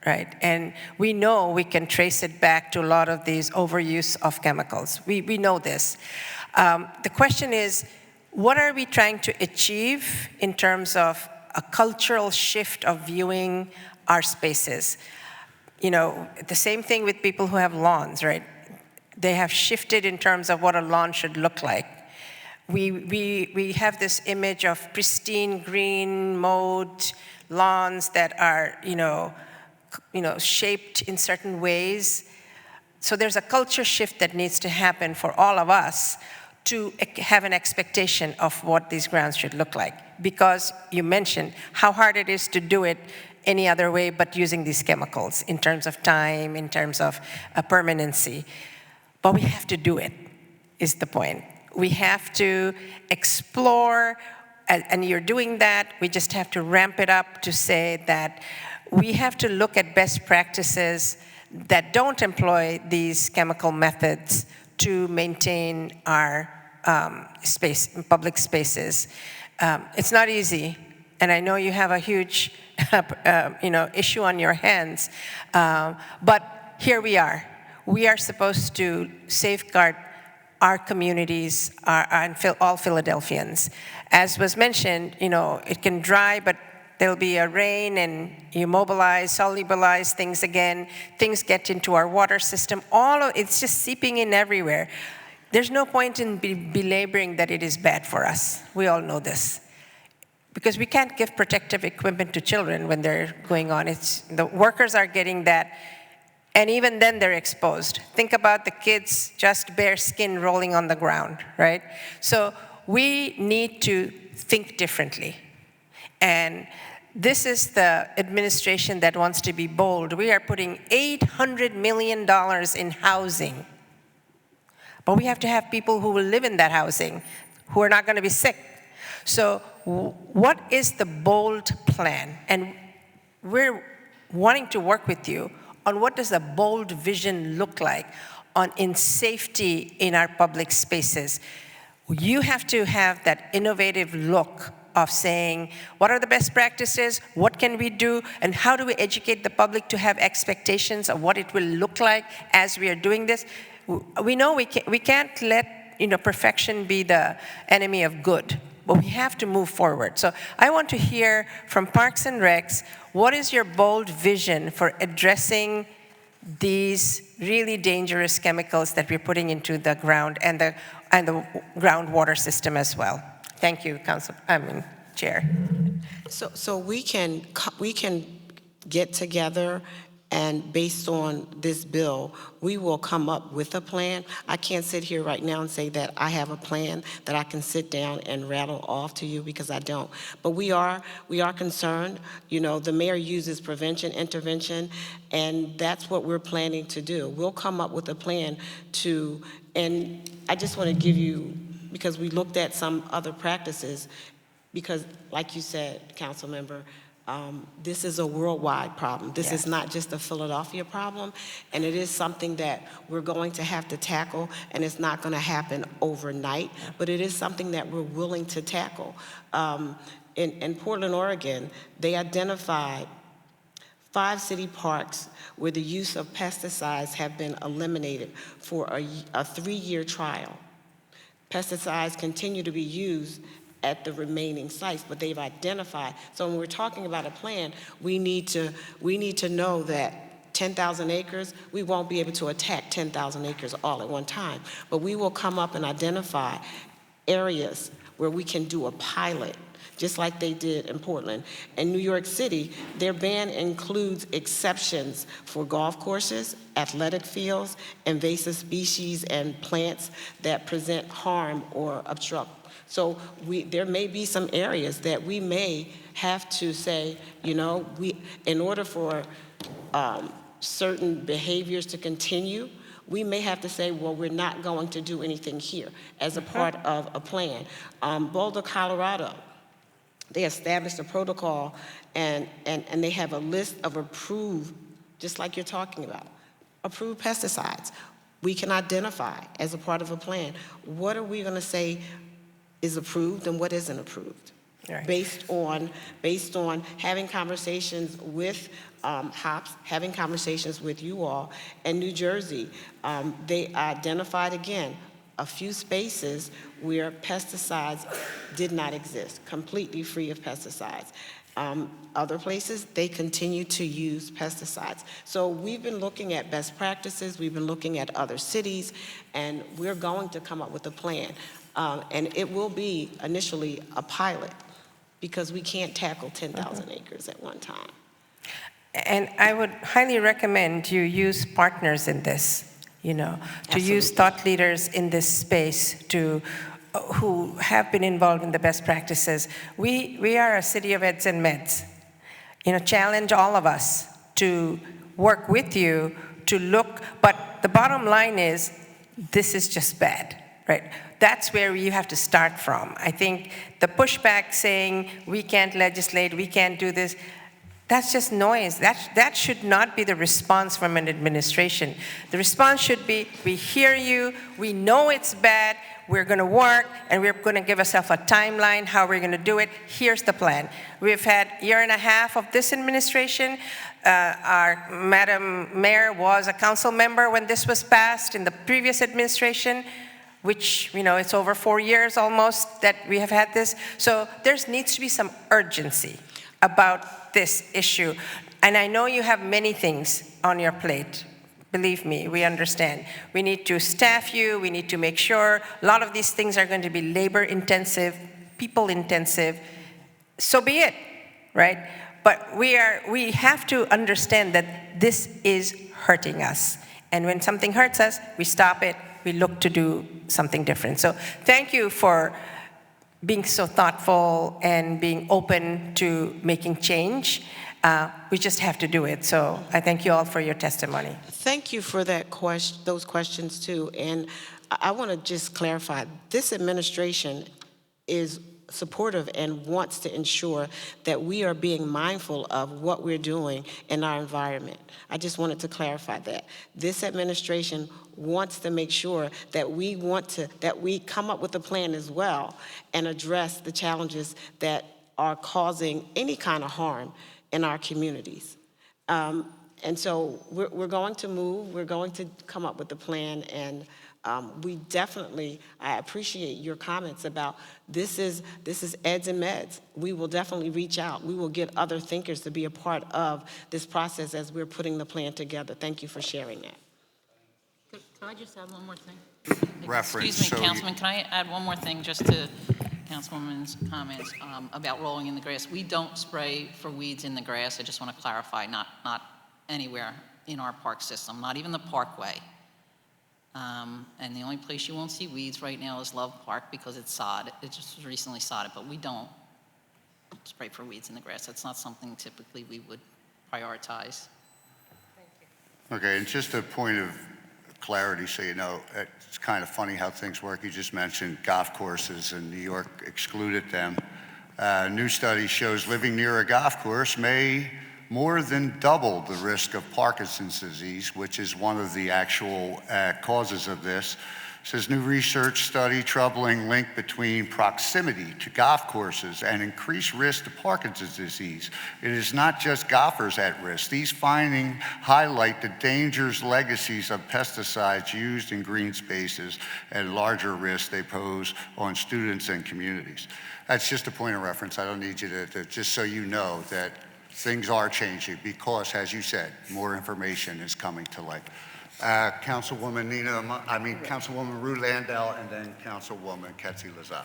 right? And we know we can trace it back to a lot of these overuse of chemicals. We know this. The question is, what are we trying to achieve in terms of a cultural shift of viewing our spaces? You know, the same thing with people who have lawns, right? They have shifted in terms of what a lawn should look like. We have this image of pristine, green, mowed lawns that are, shaped in certain ways. So there's a culture shift that needs to happen for all of us to have an expectation of what these grounds should look like. Because you mentioned how hard it is to do it any other way but using these chemicals in terms of time, in terms of permanency. But we have to do it, is the point. We have to explore, and you're doing that. We just have to ramp it up to say that we have to look at best practices that don't employ these chemical methods to maintain our public spaces. It's not easy, and I know you have a huge issue on your hands, but here we are. We are supposed to safeguard our communities, and all Philadelphians. As was mentioned, it can dry, but there'll be a rain and you mobilize, solubilize things again. Things get into our water system. It's just seeping in everywhere. There's no point in belaboring that it is bad for us. We all know this. Because we can't give protective equipment to children when they're going on. The workers are getting that, and even then they're exposed. Think about the kids, just bare skin rolling on the ground, right? So we need to think differently. And this is the administration that wants to be bold. We are putting $800 million in housing. But we have to have people who will live in that housing, who are not going to be sick. So what is the bold plan? And we're wanting to work with you on what does a bold vision look like in safety in our public spaces. You have to have that innovative look of saying, what are the best practices, what can we do, and how do we educate the public to have expectations of what it will look like as we are doing this? We know we can't let perfection be the enemy of good, but we have to move forward. So I want to hear from Parks and Recs, what is your bold vision for addressing these really dangerous chemicals that we're putting into the ground and the groundwater system as well? Thank you, Chair. So we can get together And based on this bill, we will come up with a plan. I can't sit here right now and say that I have a plan that I can sit down and rattle off to you, because I don't. But we are concerned. You know, the mayor uses prevention, intervention, and that's what we're planning to do. We'll come up with a plan to, and I just want to give you, because we looked at some other practices, because like you said, council member, this is a worldwide problem. This is not just a Philadelphia problem, and it is something that we're going to have to tackle, and it's not going to happen overnight, but it is something that we're willing to tackle. In Portland, Oregon, they identified 5 city parks where the use of pesticides have been eliminated for a 3-year trial. Pesticides continue to be used at the remaining sites, but they've identified. So when we're talking about a plan, we need to know that 10,000 acres, we won't be able to attack 10,000 acres all at one time, but we will come up and identify areas where we can do a pilot, just like they did in Portland. In New York City, their ban includes exceptions for golf courses, athletic fields, invasive species, and plants that present harm or obstruct. So there may be some areas that we may have to say, you know, in order for certain behaviors to continue, we may have to say, well, we're not going to do anything here as a part of a plan. Boulder, Colorado, they established a protocol, and they have a list of approved, just like you're talking about, approved pesticides. We can identify as a part of a plan, what are we going to say is approved and what isn't approved, right, based on having conversations with HOPS, having conversations with you all. And New Jersey, they identified again a few spaces where pesticides did not exist, completely free of pesticides. Other places, they continue to use pesticides. So we've been looking at best practices, we've been looking at other cities, and we're going to come up with a plan. And it will be initially a pilot, because we can't tackle 10,000 acres at one time. And I would highly recommend you use partners in this, you know, to use thought leaders in this space who have been involved in the best practices. We are a city of eds and meds. You know, challenge all of us to work with you to look, but the bottom line is, this is just bad, right? That's where you have to start from. I think the pushback saying we can't legislate, we can't do this, that's just noise. That should not be the response from an administration. The response should be, we hear you, we know it's bad, we're going to work, and we're going to give ourselves a timeline, how we're going to do it. Here's the plan. We've had a year and a half of this administration. Our Madam Mayor was a council member when this was passed in the previous administration, which, you know, it's over 4 years almost that we have had this. So there needs to be some urgency about this issue. And I know you have many things on your plate. Believe me, we understand. We need to staff you, we need to make sure. A lot of these things are going to be labor intensive, people intensive. So be it, right? But we have to understand that this is hurting us. And when something hurts us, we stop it, we look to do something different. So thank you for being so thoughtful and being open to making change. We just have to do it. So I thank you all for your testimony. Thank you for that those questions too. And I want to just clarify, this administration is supportive and wants to ensure that we are being mindful of what we're doing in our environment. I just wanted to clarify that. This administration wants to make sure that we come up with a plan as well and address the challenges that are causing any kind of harm in our communities. And so we're going to move, we're going to come up with a plan, and I appreciate your comments about this is eds and meds. We will definitely reach out. We will get other thinkers to be a part of this process as we're putting the plan together. Thank you for sharing that. Can I just add one more thing? Reference. Excuse me, So Councilman, can I add one more thing just to Councilwoman's comments about rolling in the grass? We don't spray for weeds in the grass. I just want to clarify, not anywhere in our park system, not even the Parkway. And the only place you won't see weeds right now is Love Park because it's sod. It just was recently sodded, but we don't spray for weeds in the grass. That's not something typically we would prioritize. Okay, and just a point of clarity, so you know, it's kind of funny how things work. You just mentioned golf courses, and New York excluded them. New study shows living near a golf course may more than double the risk of Parkinson's disease, which is one of the actual causes of this. Says new research study troubling link between proximity to golf courses and increased risk to Parkinson's disease. It is not just golfers at risk. These findings highlight the dangers, legacies of pesticides used in green spaces and larger risks they pose on students and communities. That's just a point of reference. I don't need you to just so you know that things are changing because, as you said, more information is coming to light. Councilwoman Councilwoman Ruth Landau, and then Councilwoman Ketzi Lozada.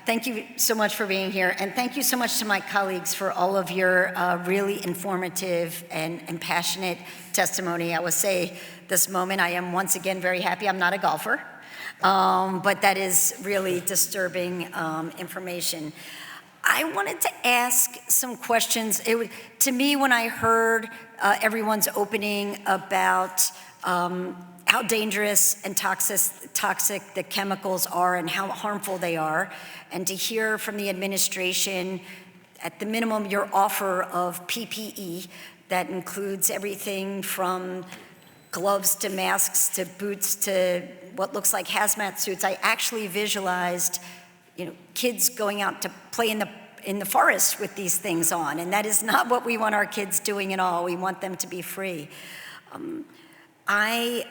Thank you so much for being here, and thank you so much to my colleagues for all of your really informative and passionate testimony. I will say this moment, I am once again very happy I'm not a golfer, but that is really disturbing information. I wanted to ask some questions. To me, when I heard everyone's opening about how dangerous and toxic the chemicals are and how harmful they are, and to hear from the administration, at the minimum, your offer of PPE that includes everything from gloves to masks to boots to what looks like hazmat suits. I actually visualized, kids going out to play in the forest with these things on, and that is not what we want our kids doing at all. We want them to be free. I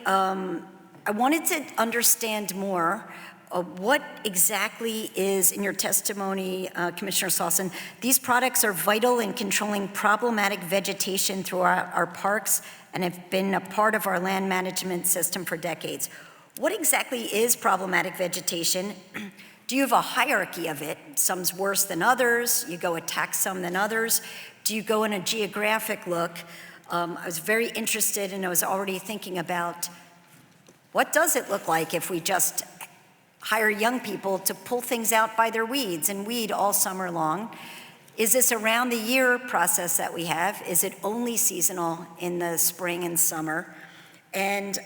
wanted to understand more what exactly is in your testimony, Commissioner Slauson. These products are vital in controlling problematic vegetation throughout our parks and have been a part of our land management system for decades. What exactly is problematic vegetation? Do you have a hierarchy of it? Some's worse than others. You go attack some than others. Do you go in a geographic look? I was very interested, and I was already thinking about what does it look like if we just hire young people to pull things out by their weeds and weed all summer long? Is this a round the year process that we have? Is it only seasonal in the spring and summer? And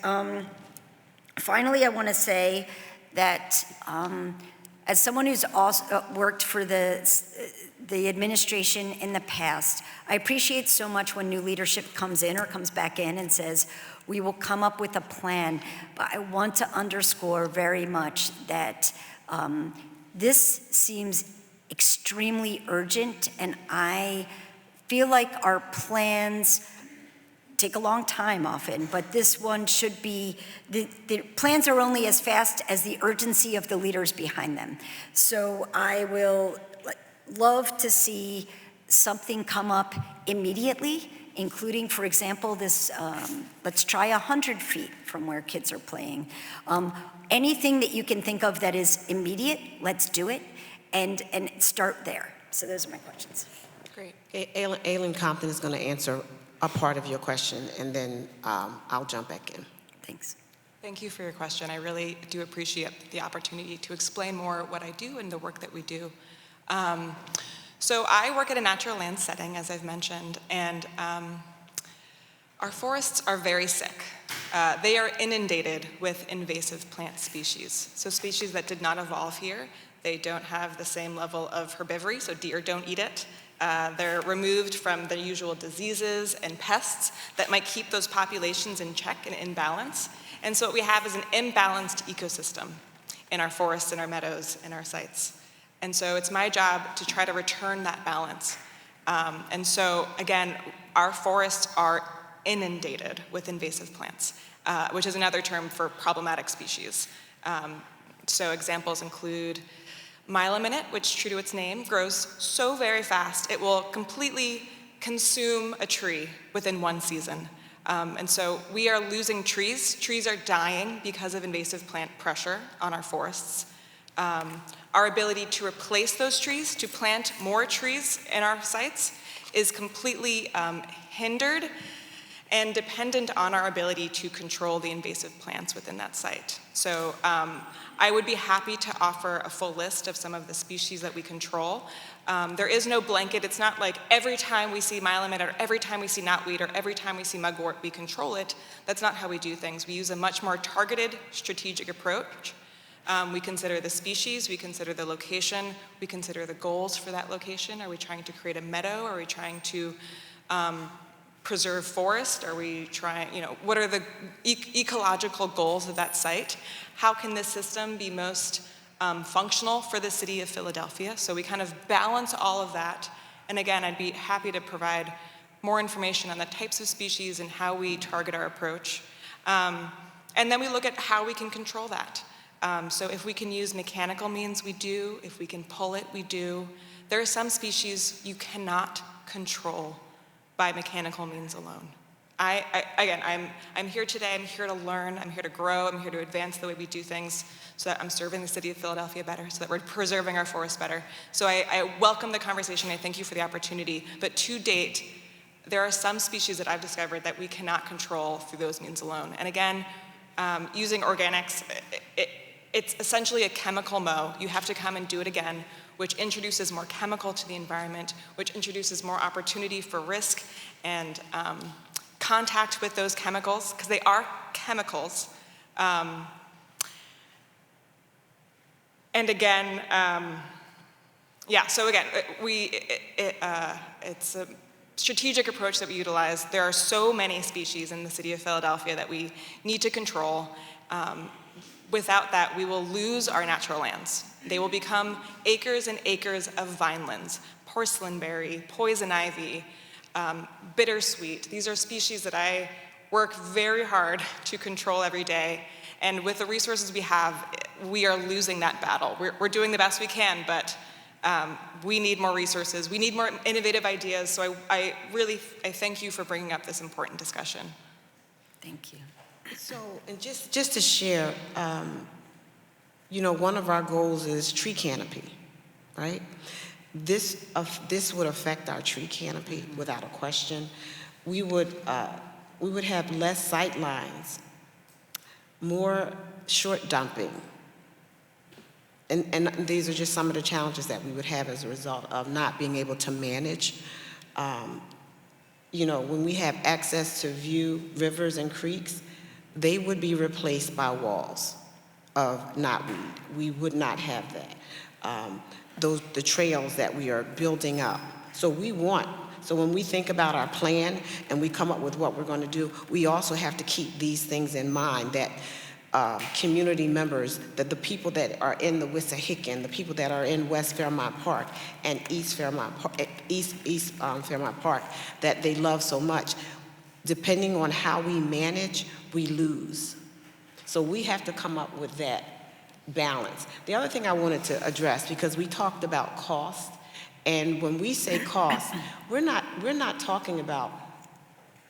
finally, I want to say that as someone who's also worked for the administration in the past, I appreciate so much when new leadership comes in or comes back in and says, we will come up with a plan. But I want to underscore very much that this seems extremely urgent, and I feel like our plans take a long time often, but this one should be, the plans are only as fast as the urgency of the leaders behind them. So I will love to see something come up immediately, including, for example, this, let's try 100 feet from where kids are playing. Anything that you can think of that is immediate, let's do it, and start there. So those are my questions. Great. Aileen Compton is going to answer a part of your question, and then I'll jump back in. Thanks. Thank you for your question. I really do appreciate the opportunity to explain more what I do and the work that we do. So I work at a natural land setting, as I've mentioned, and our forests are very sick. They are inundated with invasive plant species. So species that did not evolve here. They don't have the same level of herbivory, so deer don't eat it. They're removed from the usual diseases and pests that might keep those populations in check and in balance. And so what we have is an imbalanced ecosystem in our forests, in our meadows, in our sites. And so it's my job to try to return that balance. And so again, our forests are inundated with invasive plants, which is another term for problematic species. So examples include Mile-a-minute, which, true to its name, grows so very fast, it will completely consume a tree within one season. And so we are losing trees. Trees are dying because of invasive plant pressure on our forests. Our ability to replace those trees, to plant more trees in our sites, is completely hindered and dependent on our ability to control the invasive plants within that site. So I would be happy to offer a full list of some of the species that we control. There is no blanket. It's not like every time we see Myeloid or every time we see knotweed or every time we see mugwort, we control it. That's not how we do things. We use a much more targeted, strategic approach. We consider the species, we consider the location, we consider the goals for that location. Are we trying to create a meadow? Are we trying to preserve forest? Are we trying, what are the ecological goals of that site? How can this system be most functional for the city of Philadelphia? So we kind of balance all of that. And again, I'd be happy to provide more information on the types of species and how we target our approach. And then we look at how we can control that. So if we can use mechanical means, we do. If we can pull it, we do. There are some species you cannot control by mechanical means alone. I'm here today, I'm here to learn, I'm here to grow, I'm here to advance the way we do things so that I'm serving the city of Philadelphia better, so that we're preserving our forests better. So I welcome the conversation, I thank you for the opportunity, but to date, there are some species that I've discovered that we cannot control through those means alone. And again, using organics, it's essentially a chemical mow. You have to come and do it again, which introduces more chemical to the environment, which introduces more opportunity for risk and contact with those chemicals, because they are chemicals. And again, so again, it's a strategic approach that we utilize. There are so many species in the city of Philadelphia that we need to control. Without that, we will lose our natural lands. They will become acres and acres of vinelands, porcelainberry, poison ivy, bittersweet. These are species that I work very hard to control every day. And with the resources we have, we are losing that battle. We're doing the best we can, but we need more resources. We need more innovative ideas. So I thank you for bringing up this important discussion. Thank you. So, and just to share, one of our goals is tree canopy, right? This would affect our tree canopy without a question. We would have less sight lines, more short dumping, and these are just some of the challenges that we would have as a result of not being able to manage. When we have access to view rivers and creeks, they would be replaced by walls of knotweed. We would not have that. The trails that we are building up. So when we think about our plan and we come up with what we're going to do, we also have to keep these things in mind, that community members, that the people that are in the Wissahickon, the people that are in West Fairmont Park and East Fairmont Park, that they love so much, depending on how we manage, we lose. So we have to come up with that balance. The other thing I wanted to address, because we talked about cost, and when we say cost, we're not talking about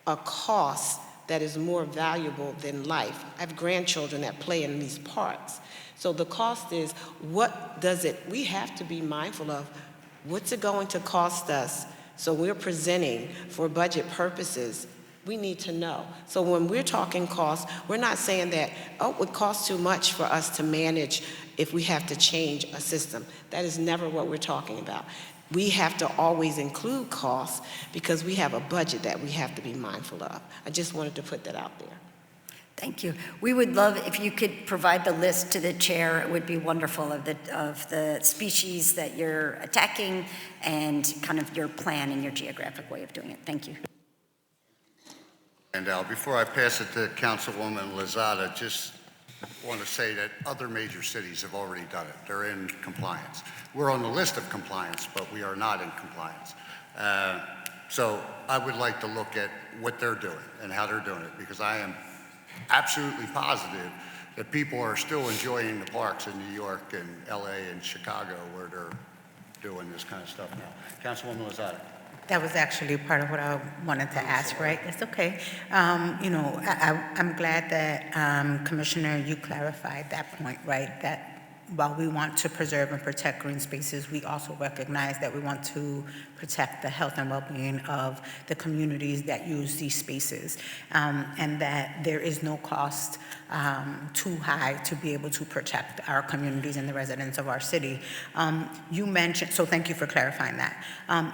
a cost that is more valuable than life. I have grandchildren that play in these parks. So the cost is, we have to be mindful of, what's it going to cost us? So we're presenting for budget purposes, we need to know. So when we're talking cost, we're not saying that, it would cost too much for us to manage if we have to change a system. That is never what we're talking about. We have to always include costs because we have a budget that we have to be mindful of. I just wanted to put that out there. Thank you. We would love if you could provide the list to the chair. It would be wonderful of the species that you're attacking and kind of your plan and your geographic way of doing it. Thank you. And before I pass it to Councilwoman Lozada, just want to say that other major cities have already done it. They're in compliance. We're on the list of compliance, but we are not in compliance. So I would like to look at what they're doing and how they're doing it, because I am absolutely positive that people are still enjoying the parks in New York and LA and Chicago where they're doing this kind of stuff now. Councilwoman Lozada. That was actually part of what I wanted to ask, right? It's okay. I'm glad that, Commissioner, you clarified that point, right? That while we want to preserve and protect green spaces, we also recognize that we want to protect the health and well-being of the communities that use these spaces, and that there is no cost too high to be able to protect our communities and the residents of our city. You mentioned, so thank you for clarifying that.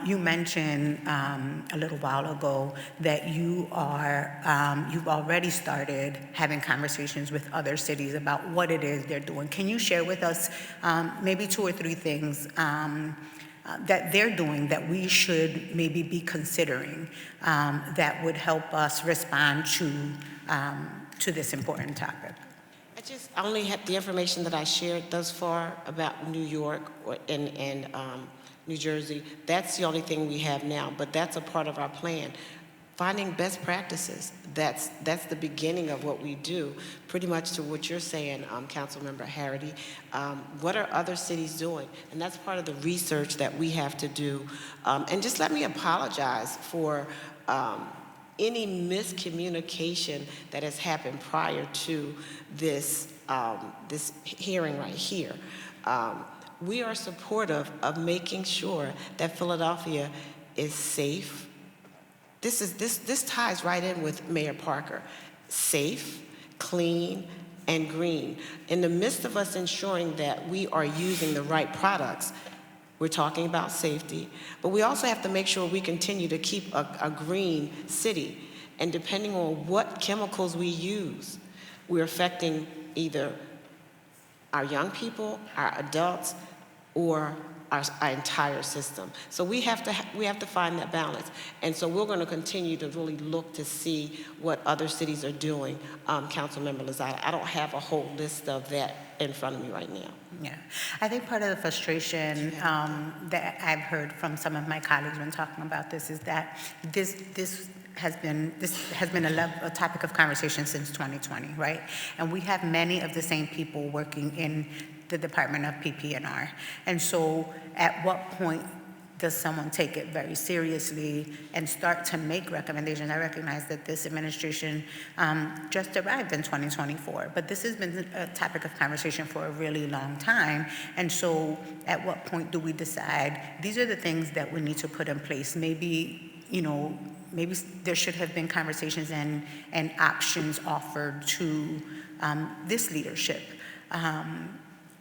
You mentioned a little while ago that you've already started having conversations with other cities about what it is they're doing. Can you share with us maybe 2 or 3 things that they're doing that we should maybe be considering that would help us respond to this important topic? I only have the information that I shared thus far about New York and New Jersey. That's the only thing we have now, but that's a part of our plan. Finding best practices, that's the beginning of what we do, pretty much to what you're saying, Councilmember Harity. What are other cities doing? And that's part of the research that we have to do. And just let me apologize for any miscommunication that has happened prior to this, this hearing right here. We are supportive of making sure that Philadelphia is safe. This ties right in with Mayor Parker. Safe, clean, and green. In the midst of us ensuring that we are using the right products, we're talking about safety, but we also have to make sure we continue to keep a green city. And depending on what chemicals we use, we're affecting either our young people, our adults, or our entire system. So we have to find that balance. And so we're going to continue to really look to see what other cities are doing. Councilmember Lozada, I don't have a whole list of that in front of me right now. Yeah, I think part of the frustration that I've heard from some of my colleagues when talking about this is that this has been a topic of conversation since 2020, right? And we have many of the same people working in the Department of PP&R. And so at what point does someone take it very seriously and start to make recommendations? I recognize that this administration just arrived in 2024, but this has been a topic of conversation for a really long time. And so at what point do we decide these are the things that we need to put in place? Maybe, maybe there should have been conversations and options offered to this leadership.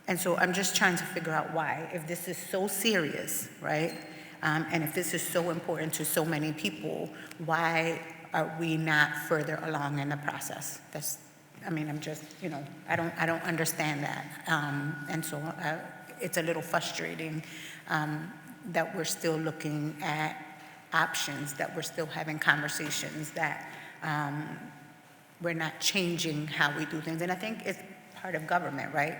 And so I'm just trying to figure out why, if this is so serious, right? And if this is so important to so many people, why are we not further along in the process? I'm just, I don't understand that. And so it's a little frustrating that we're still looking at options, that we're still having conversations, that we're not changing how we do things. And I think it's part of government, right?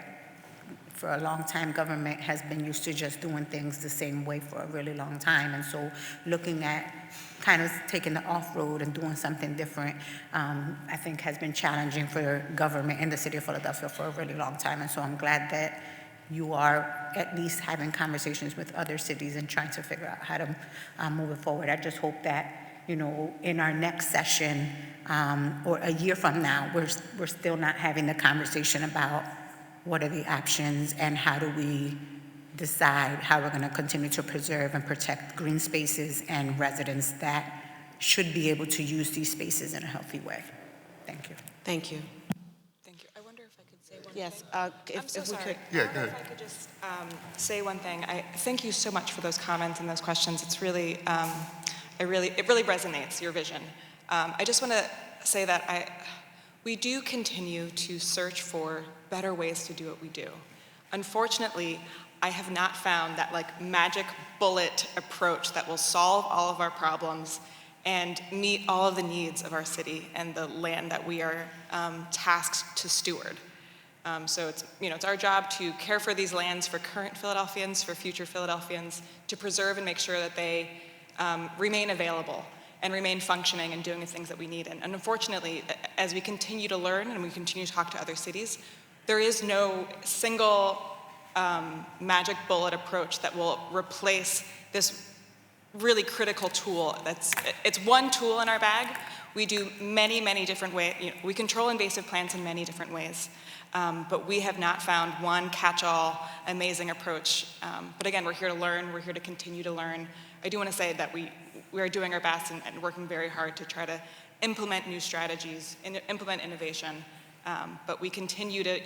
For a long time, government has been used to just doing things the same way for a really long time. And so looking at kind of taking the off-road and doing something different, I think has been challenging for government in the city of Philadelphia for a really long time. And so I'm glad that you are at least having conversations with other cities and trying to figure out how to move it forward. I just hope that, in our next session or a year from now, we're still not having the conversation about what are the options and how do we decide how we're going to continue to preserve and protect green spaces and residents that should be able to use these spaces in a healthy way. Thank you. Thank you. Thank you. I wonder if I could say one Yes, thing. I'm so if we sorry. could. Yeah, I go wonder ahead. if I could just say one thing. I thank you so much for those comments and those questions. It's really, it really resonates, your vision. I just want to say that we do continue to search for better ways to do what we do. Unfortunately, I have not found that magic bullet approach that will solve all of our problems and meet all of the needs of our city and the land that we are tasked to steward. So it's our job to care for these lands for current Philadelphians, for future Philadelphians, to preserve and make sure that they remain available and remain functioning and doing the things that we need. And unfortunately, as we continue to learn and we continue to talk to other cities, there is no single magic bullet approach that will replace this really critical tool. It's one tool in our bag. We do many, many different ways. We control invasive plants in many different ways, but we have not found one catch-all amazing approach. But again, we're here to learn. We're here to continue to learn. I do want to say that we are doing our best and working very hard to try to implement new strategies and implement innovation. But we continue to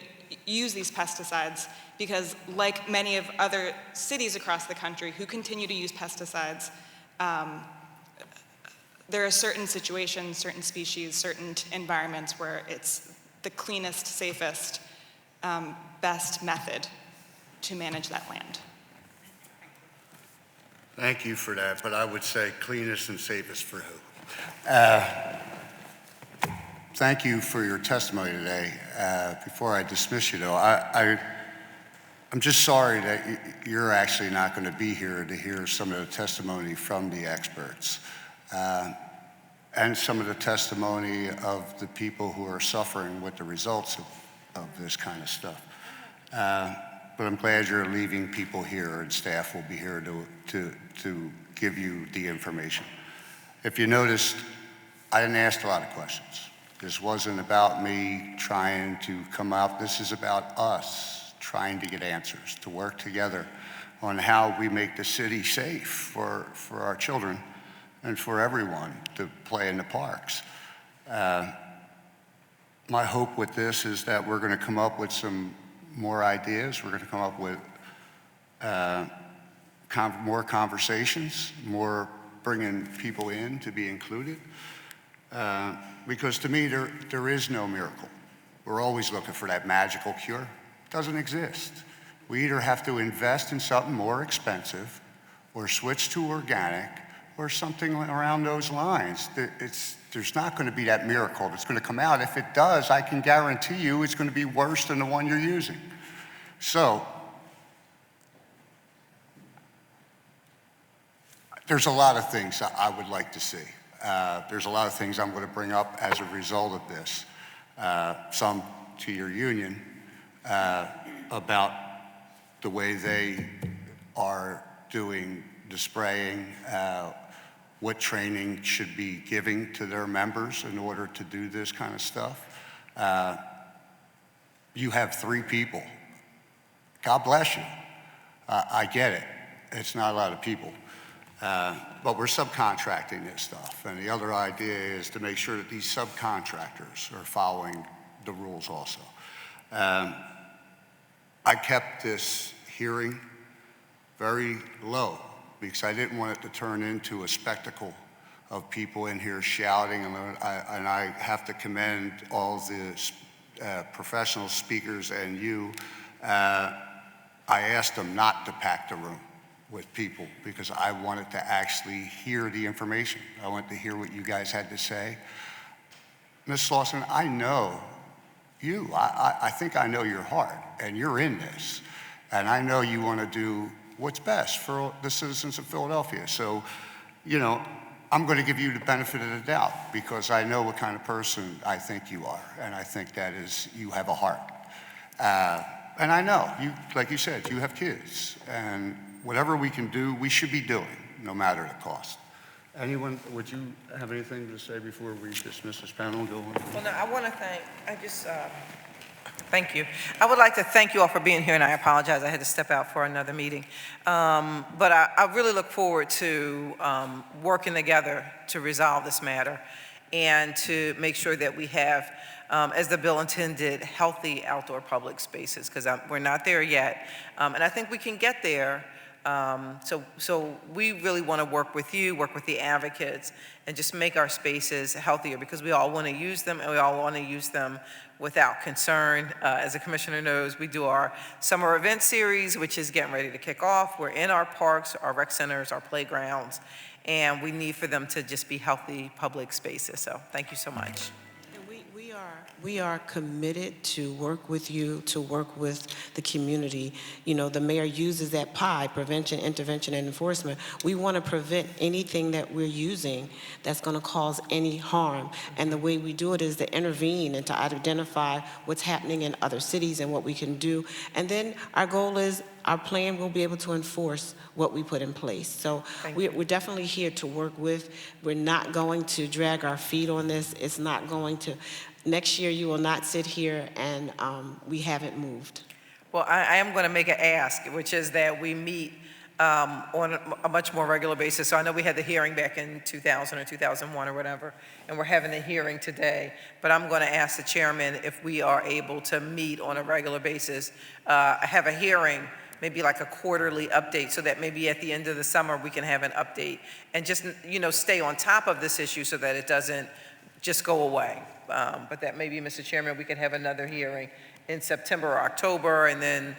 use these pesticides because, like many of other cities across the country who continue to use pesticides, there are certain situations, certain species, certain environments where it's the cleanest, safest, best method to manage that land. Thank you for that, but I would say cleanest and safest for who? Thank you for your testimony today. Before I dismiss you, though, I'm just sorry that you're actually not going to be here to hear some of the testimony from the experts and some of the testimony of the people who are suffering with the results of this kind of stuff. But I'm glad you're leaving people here, and staff will be here to give you the information. If you noticed, I didn't ask a lot of questions. This wasn't about me trying to come out. This is about us trying to get answers, to work together on how we make the city safe for our children and for everyone to play in the parks. My hope with this is that we're going to come up with some more ideas. We're going to come up with more conversations, more bringing people in to be included. Because to me, there is no miracle. We're always looking for that magical cure. It doesn't exist. We either have to invest in something more expensive or switch to organic or something around those lines. There's not going to be that miracle that's going to come out. If it does, I can guarantee you it's going to be worse than the one you're using. So, there's a lot of things I would like to see. There's a lot of things I'm going to bring up as a result of this. Some to your union about the way they are doing the spraying, what training should be giving to their members in order to do this kind of stuff. You have 3 people. God bless you. I get it. It's not a lot of people. But we're subcontracting this stuff. And the other idea is to make sure that these subcontractors are following the rules also. I kept this hearing very low because I didn't want it to turn into a spectacle of people in here shouting. And I have to commend all the professional speakers and you. I asked them not to pack the room with people because I wanted to actually hear the information. I wanted to hear what you guys had to say. Ms. Lawson, I know you. I think I know your heart, and you're in this. And I know you want to do what's best for the citizens of Philadelphia. So, you know, I'm going to give you the benefit of the doubt because I know what kind of person I think you are. And I think that is, you have a heart. And I know, you, like you said, you have kids. And whatever we can do, we should be doing, no matter the cost. Anyone, would you have anything to say before we dismiss this panel and go on? Well, no, I want to thank you. I would like to thank you all for being here, and I apologize, I had to step out for another meeting. But I really look forward to working together to resolve this matter and to make sure that we have, as the bill intended, healthy outdoor public spaces, because we're not there yet. And I think we can get there. So we really want to work with you, work with the advocates, and just make our spaces healthier because we all want to use them and we all want to use them without concern. As the commissioner knows, we do our summer event series, which is getting ready to kick off. We're in our parks, our rec centers, our playgrounds, and we need for them to just be healthy public spaces. So thank you so much. We are committed to work with you, to work with the community. You know, the mayor uses that PIE, prevention, intervention, and enforcement. We want to prevent anything that we're using that's going to cause any harm. And the way we do it is to intervene and to identify what's happening in other cities and what we can do. And then our goal is our plan will be able to enforce what we put in place. So we're definitely here to work with. We're not going to drag our feet on this. It's not going to. Next year, you will not sit here and we haven't moved. Well, I am going to make an ask, which is that we meet on a much more regular basis. So I know we had the hearing back in 2000 or 2001 or whatever, and we're having the hearing today. But I'm going to ask the chairman if we are able to meet on a regular basis, have a hearing, maybe like a quarterly update, so that maybe at the end of the summer we can have an update and just, stay on top of this issue so that it doesn't just go away. But that maybe, Mr. Chairman, we can have another hearing in September or October, and then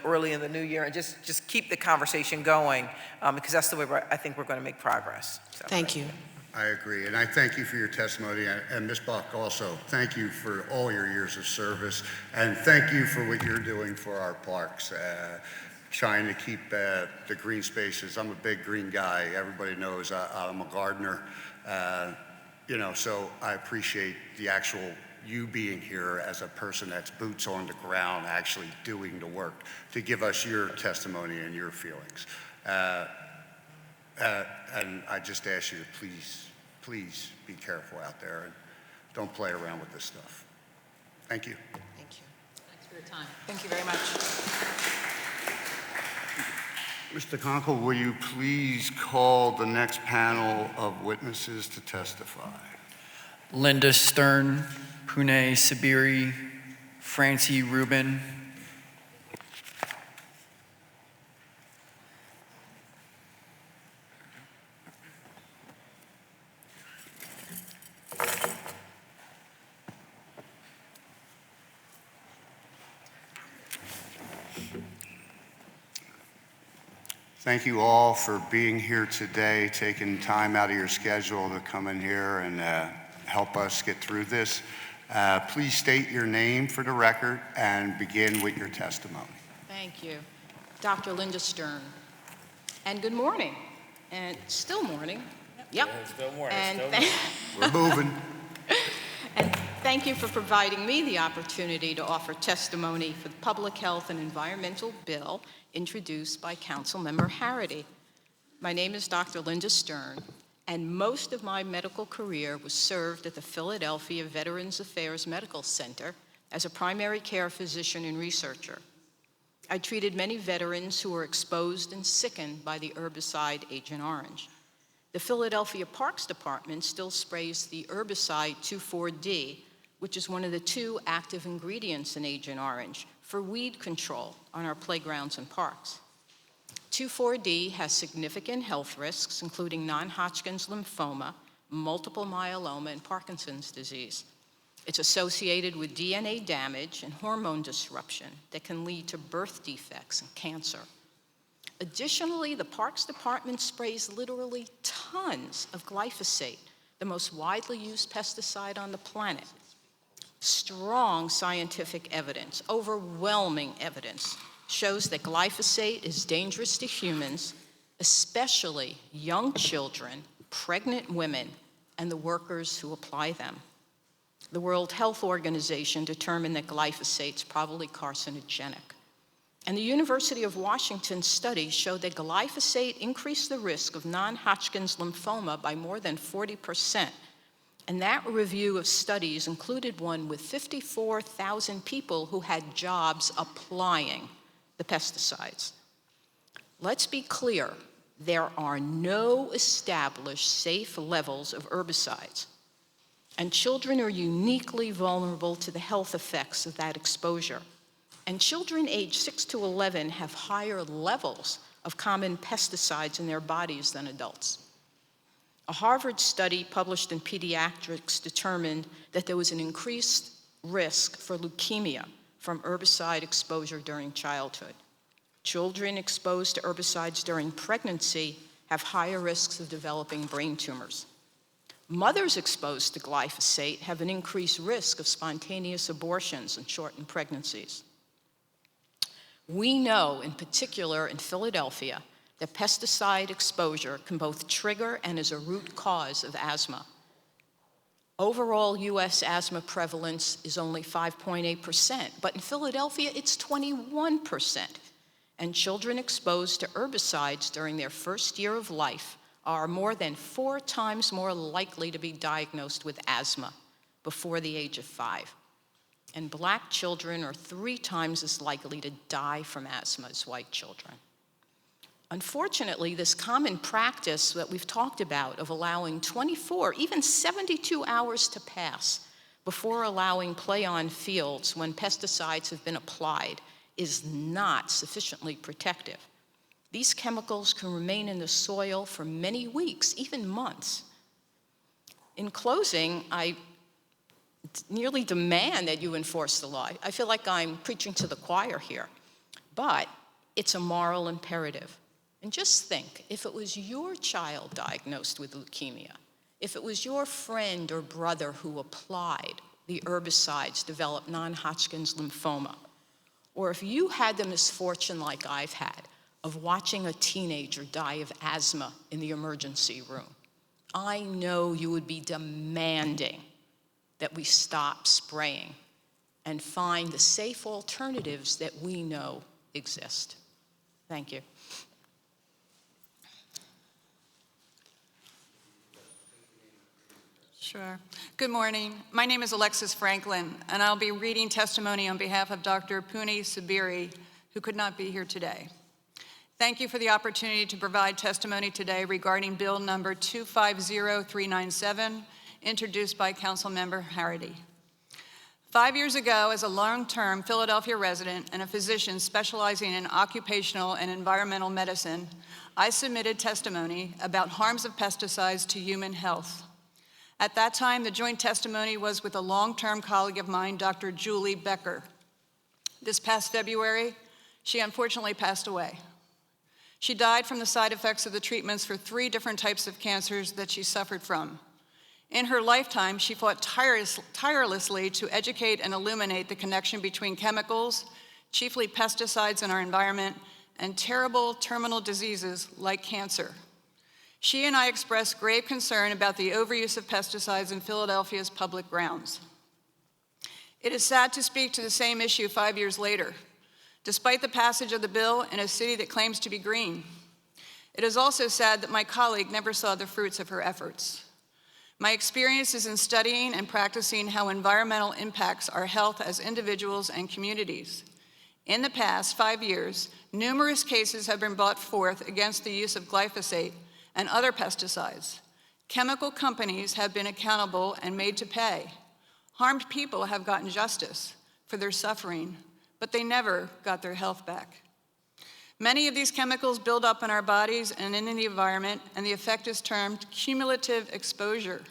early in the new year, and just keep the conversation going, because that's the way I think we're going to make progress. So. Thank you. I agree, and I thank you for your testimony, and Ms. Buck also, thank you for all your years of service, and thank you for what you're doing for our parks, trying to keep the green spaces. I'm a big green guy. Everybody knows I'm a gardener, so I appreciate the actual you being here as a person that's boots on the ground, actually doing the work, to give us your testimony and your feelings. And I just ask you to please be careful out there and don't play around with this stuff. Thank you. Thank you. Thanks for your time. Thank you very much. Mr. Conkle, will you please call the next panel of witnesses to testify? Linda Stern, Pune Sabiri, Francie Rubin. Thank you all for being here today, taking time out of your schedule to come in here and help us get through this. Please state your name for the record and begin with your testimony. Thank you. Dr. Linda Stern. And good morning. And still morning. Yep. Yeah, it's still morning. And We're moving. And thank you for providing me the opportunity to offer testimony for the Public Health and Environmental Bill introduced by Councilmember Harity. My name is Dr. Linda Stern, and most of my medical career was served at the Philadelphia Veterans Affairs Medical Center as a primary care physician and researcher. I treated many veterans who were exposed and sickened by the herbicide Agent Orange. The Philadelphia Parks Department still sprays the herbicide 2,4-D, which is one of the 2 active ingredients in Agent Orange, for weed control on our playgrounds and parks. 2,4-D has significant health risks, including non-Hodgkin's lymphoma, multiple myeloma, and Parkinson's disease. It's associated with DNA damage and hormone disruption that can lead to birth defects and cancer. Additionally, the Parks Department sprays literally tons of glyphosate, the most widely used pesticide on the planet. Strong scientific evidence, overwhelming evidence, shows that glyphosate is dangerous to humans, especially young children, pregnant women, and the workers who apply them. The World Health Organization determined that glyphosate is probably carcinogenic. And the University of Washington studies showed that glyphosate increased the risk of non-Hodgkin's lymphoma by more than 40%. And that review of studies included one with 54,000 people who had jobs applying the pesticides. Let's be clear, there are no established safe levels of herbicides, and children are uniquely vulnerable to the health effects of that exposure. And children aged 6 to 11 have higher levels of common pesticides in their bodies than adults. A Harvard study published in Pediatrics determined that there was an increased risk for leukemia from herbicide exposure during childhood. Children exposed to herbicides during pregnancy have higher risks of developing brain tumors. Mothers exposed to glyphosate have an increased risk of spontaneous abortions and shortened pregnancies. We know, in particular in Philadelphia, that pesticide exposure can both trigger and is a root cause of asthma. Overall, U.S. asthma prevalence is only 5.8%, but in Philadelphia, it's 21%. And children exposed to herbicides during their first year of life are more than 4 times more likely to be diagnosed with asthma before the age of 5. And Black children are 3 times as likely to die from asthma as white children. Unfortunately, this common practice that we've talked about of allowing 24, even 72 hours to pass before allowing play on fields when pesticides have been applied is not sufficiently protective. These chemicals can remain in the soil for many weeks, even months. In closing, I nearly demand that you enforce the law. I feel like I'm preaching to the choir here, but it's a moral imperative. And just think, if it was your child diagnosed with leukemia, if it was your friend or brother who applied the herbicides, developed non-Hodgkin's lymphoma, or if you had the misfortune like I've had of watching a teenager die of asthma in the emergency room, I know you would be demanding that we stop spraying and find the safe alternatives that we know exist. Thank you. Sure. Good morning. My name is Alexis Franklin, and I'll be reading testimony on behalf of Dr. Puni Sabiri, who could not be here today. Thank you for the opportunity to provide testimony today regarding Bill number 250397, introduced by Councilmember Harity. 5 years ago, as a long-term Philadelphia resident and a physician specializing in occupational and environmental medicine, I submitted testimony about harms of pesticides to human health. At that time, the joint testimony was with a long-term colleague of mine, Dr. Julie Becker. This past February, she unfortunately passed away. She died from the side effects of the treatments for 3 different types of cancers that she suffered from. In her lifetime, she fought tirelessly to educate and illuminate the connection between chemicals, chiefly pesticides in our environment, and terrible terminal diseases like cancer. She and I expressed grave concern about the overuse of pesticides in Philadelphia's public grounds. It is sad to speak to the same issue 5 years later, despite the passage of the bill in a city that claims to be green. It is also sad that my colleague never saw the fruits of her efforts. My experience is in studying and practicing how environmental impacts our health as individuals and communities. In the past 5 years, numerous cases have been brought forth against the use of glyphosate and other pesticides. Chemical companies have been accountable and made to pay. Harmed people have gotten justice for their suffering, but they never got their health back. Many of these chemicals build up in our bodies and in the environment, and the effect is termed cumulative exposure.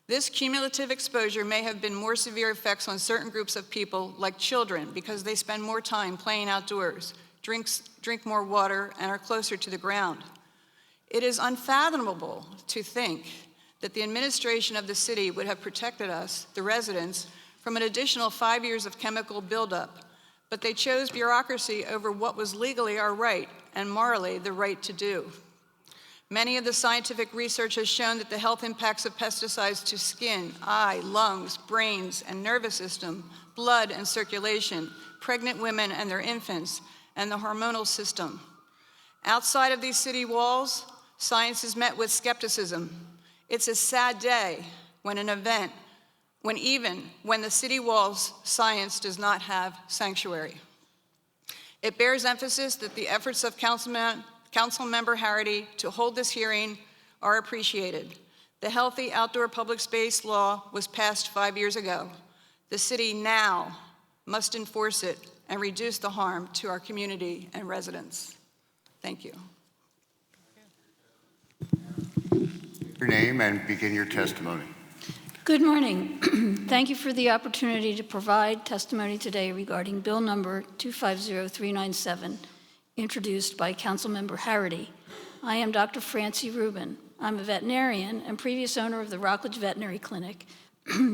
This cumulative exposure may have been more severe effects on certain groups of people, like children, because they spend more time playing outdoors, drink more water, and are closer to the ground. It is unfathomable to think that the administration of the city would have protected us, the residents, from an additional 5 years of chemical buildup, but they chose bureaucracy over what was legally our right and morally the right to do. Many of the scientific research has shown that the health impacts of pesticides to skin, eye, lungs, brains, and nervous system, blood and circulation, pregnant women and their infants, and the hormonal system. Outside of these city walls, science is met with skepticism. It's a sad day when even when the city walls, science does not have sanctuary. It bears emphasis that the efforts of Councilmember Harity to hold this hearing are appreciated. The Healthy Outdoor Public Space Law was passed 5 years ago. The city now must enforce it and reduce the harm to our community and residents. Thank you. Your name and begin your testimony. Good morning. Thank you for the opportunity to provide testimony today regarding Bill number 250397, introduced by Councilmember Harity. I am Dr. Francie Rubin. I'm a veterinarian and previous owner of the Rockledge Veterinary Clinic,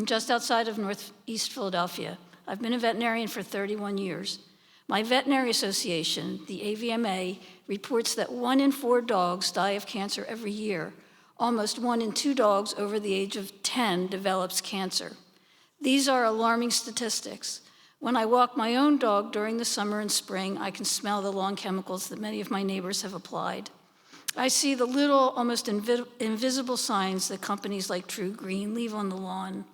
just outside of Northeast Philadelphia. I've been a veterinarian for 31 years. My veterinary association, the AVMA, reports that 1 in 4 dogs die of cancer every year. Almost 1 in 2 dogs over the age of 10 develops cancer. These are alarming statistics. When I walk my own dog during the summer and spring, I can smell the lawn chemicals that many of my neighbors have applied. I see the little, almost invisible signs that companies like True Green leave on the lawn.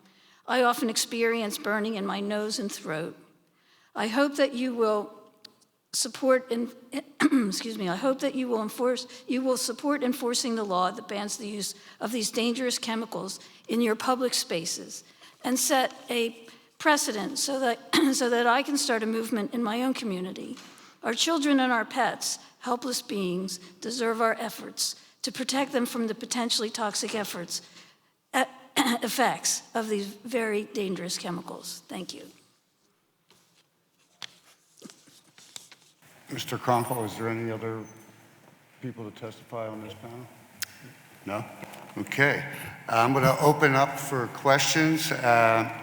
I often experience burning in my nose and throat. I hope that you will support in, excuse me, I hope that you will support enforcing the law that bans the use of these dangerous chemicals in your public spaces and set a precedent so that, so that I can start a movement in my own community. Our children and our pets, helpless beings, deserve our efforts to protect them from the potentially toxic effects of these very dangerous chemicals. Thank you. Mr. Kronkel, is there any other people to testify on this panel? No? Okay. I'm going to open up for questions,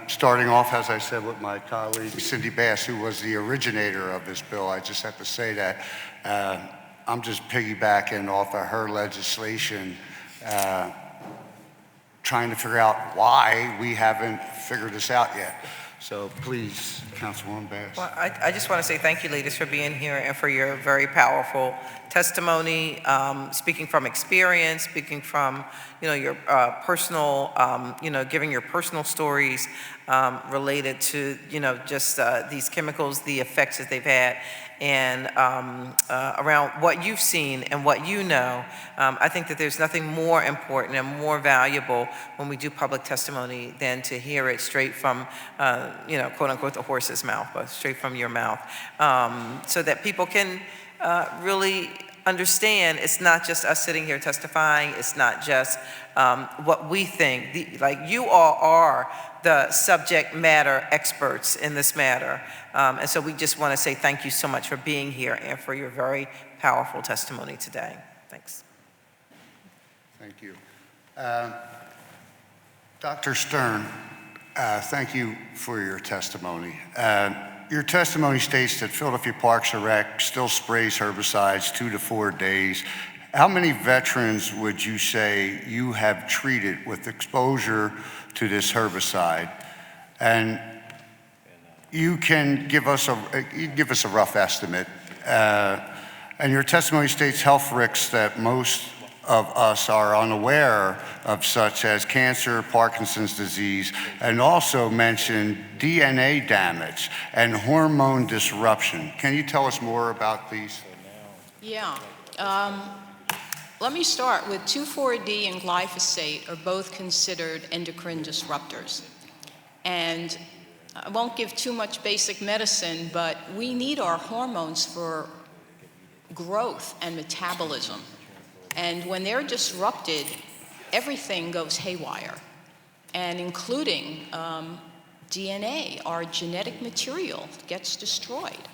starting off, as I said, with my colleague Cindy Bass, who was the originator of this bill. I just have to say that I'm just piggybacking off of her legislation, trying to figure out why we haven't figured this out yet. So please, Councilwoman Bass. Well, I just want to say thank you, ladies, for being here and for your very powerful testimony, speaking from experience, speaking from, your personal, giving your personal stories related to, just these chemicals, the effects that they've had, and around what you've seen and what you know. I think that there's nothing more important and more valuable when we do public testimony than to hear it straight from, quote unquote, the horse's mouth, but straight from your mouth, so that people can really understand it's not just us sitting here testifying, it's not just what we think. You all are the subject matter experts in this matter. And so we just want to say thank you so much for being here and for your very powerful testimony today. Thanks. Thank you. Dr. Stern, thank you for your testimony. Your testimony states that Philadelphia Parks and Rec still sprays herbicides 2 to 4 days. How many veterans would you say you have treated with exposure to this herbicide? And you can give us a rough estimate. And your testimony states health risks that most of us are unaware of, such as cancer, Parkinson's disease, and also mentioned DNA damage and hormone disruption. Can you tell us more about these? Yeah. Let me start with 2,4-D and glyphosate are both considered endocrine disruptors. And I won't give too much basic medicine, but we need our hormones for growth and metabolism. And when they're disrupted, everything goes haywire, and including DNA, our genetic material gets destroyed,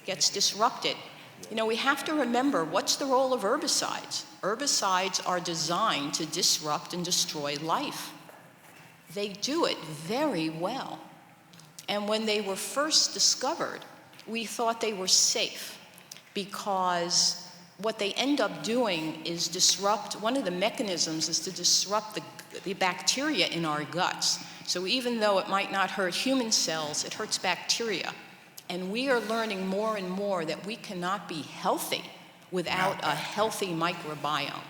gets disrupted. We have to remember, what's the role of herbicides? Herbicides are designed to disrupt and destroy life. They do it very well. And when they were first discovered, we thought they were safe because what they end up doing is disrupt, one of the mechanisms is to disrupt the bacteria in our guts. So even though it might not hurt human cells, it hurts bacteria. And we are learning more and more that we cannot be healthy without a healthy microbiome.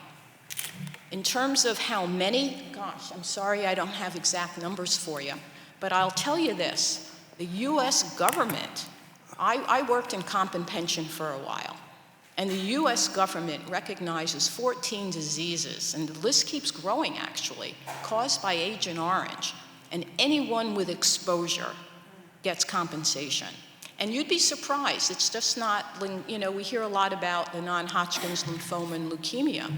In terms of how many, gosh, I'm sorry I don't have exact numbers for you, but I'll tell you this, the US government, I worked in comp and pension for a while, and the US government recognizes 14 diseases, and the list keeps growing actually, caused by Agent Orange, and anyone with exposure gets compensation. And you'd be surprised, it's just not, we hear a lot about the non-Hodgkin's lymphoma and leukemia,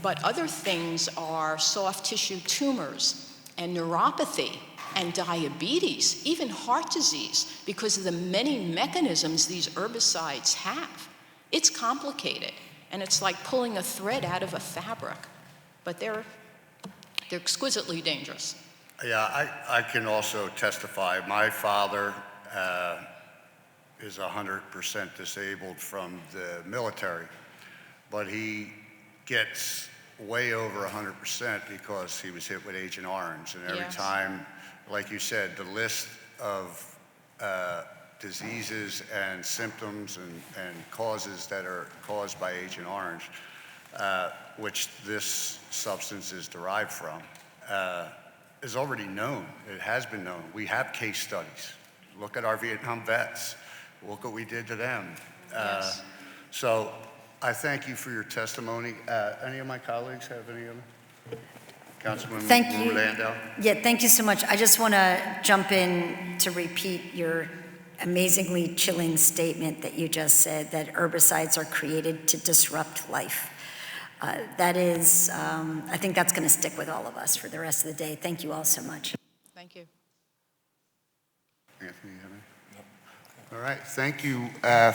but other things are soft tissue tumors and neuropathy and diabetes, even heart disease, because of the many mechanisms these herbicides have. It's complicated, and it's like pulling a thread out of a fabric, but they're exquisitely dangerous. Yeah, I can also testify. My father is 100% disabled from the military, but he gets way over 100% because he was hit with Agent Orange. And every time, like you said, the list of diseases and symptoms and causes that are caused by Agent Orange, which this substance is derived from, is already known. It has been known. We have case studies. Look at our Vietnam vets. Look what we did to them. Yes. So I thank you for your testimony. Any of my colleagues have any other? Councilman Thank you. Landau? Yeah, thank you so much. I just want to jump in to repeat your amazingly chilling statement that you just said, that herbicides are created to disrupt life. That is, I think that's going to stick with all of us for the rest of the day. Thank you all so much. Thank you. Anthony, you have any? All right, thank you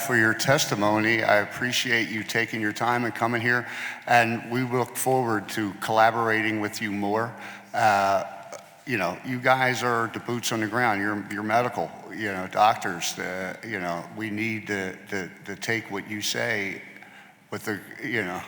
for your testimony. I appreciate you taking your time and coming here, and we look forward to collaborating with you more. You know, you guys are the boots on the ground. You're medical, you know, doctors. You know, we need to take what you say with the, you know,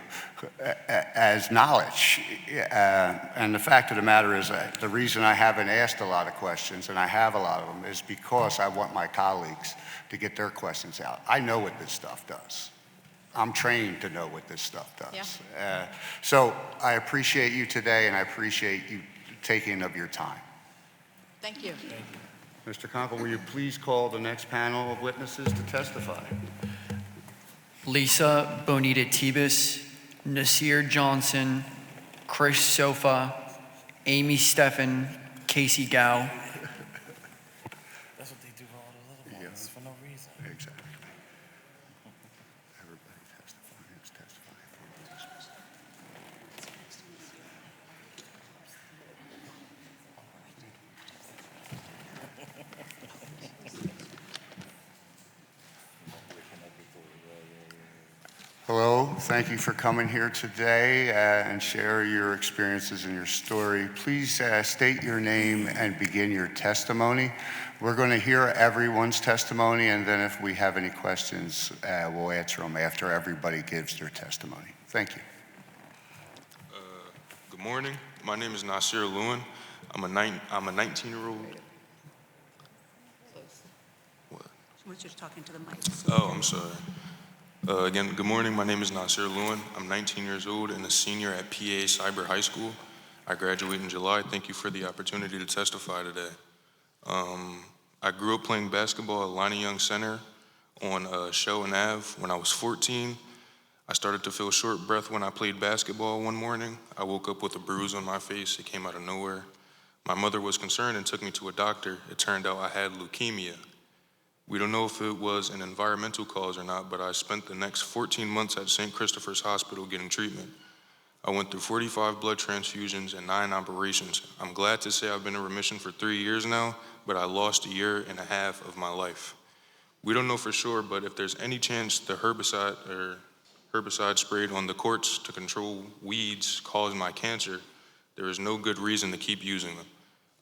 as knowledge. And the fact of the matter is the reason I haven't asked a lot of questions, and I have a lot of them, is because I want my colleagues to get their questions out. I know what this stuff does. I'm trained to know what this stuff does. Yeah. So I appreciate you today, and I appreciate you taking of your time. Thank you. Mr. Conkle, will you please call the next panel of witnesses to testify? Lisa Bonita Tebus, Nasir Johnson, Chris Sofa, Amy Steffen, Casey Gao. That's what they do for all the little ones, for no reason. Exactly. Everybody testifying is testifying for this. Hello, thank you for coming here today and share your experiences and your story. Please state your name and begin your testimony. We're going to hear everyone's testimony, and then if we have any questions, we'll answer them after everybody gives their testimony. Thank you. Good morning. My name is Nasir Lewin. I'm a 19-year-old. What? We're just talking to the mic. Oh, I'm sorry. Again, good morning. My name is Nasir Lewin. I'm 19 years old and a senior at PA Cyber High School. I graduate in July. Thank you for the opportunity to testify today. I grew up playing basketball at Lonnie Young Center on Shell and Ave. When I was 14, I started to feel short breath when I played basketball one morning. I woke up with a bruise on my face. It came out of nowhere. My mother was concerned and took me to a doctor. It turned out I had leukemia. We don't know if it was an environmental cause or not, but I spent the next 14 months at St. Christopher's Hospital getting treatment. I went through 45 blood transfusions and 9 operations. I'm glad to say I've been in remission for 3 years now, but I lost 1.5 years of my life. We don't know for sure, but if there's any chance the herbicide sprayed on the courts to control weeds caused my cancer, there is no good reason to keep using them.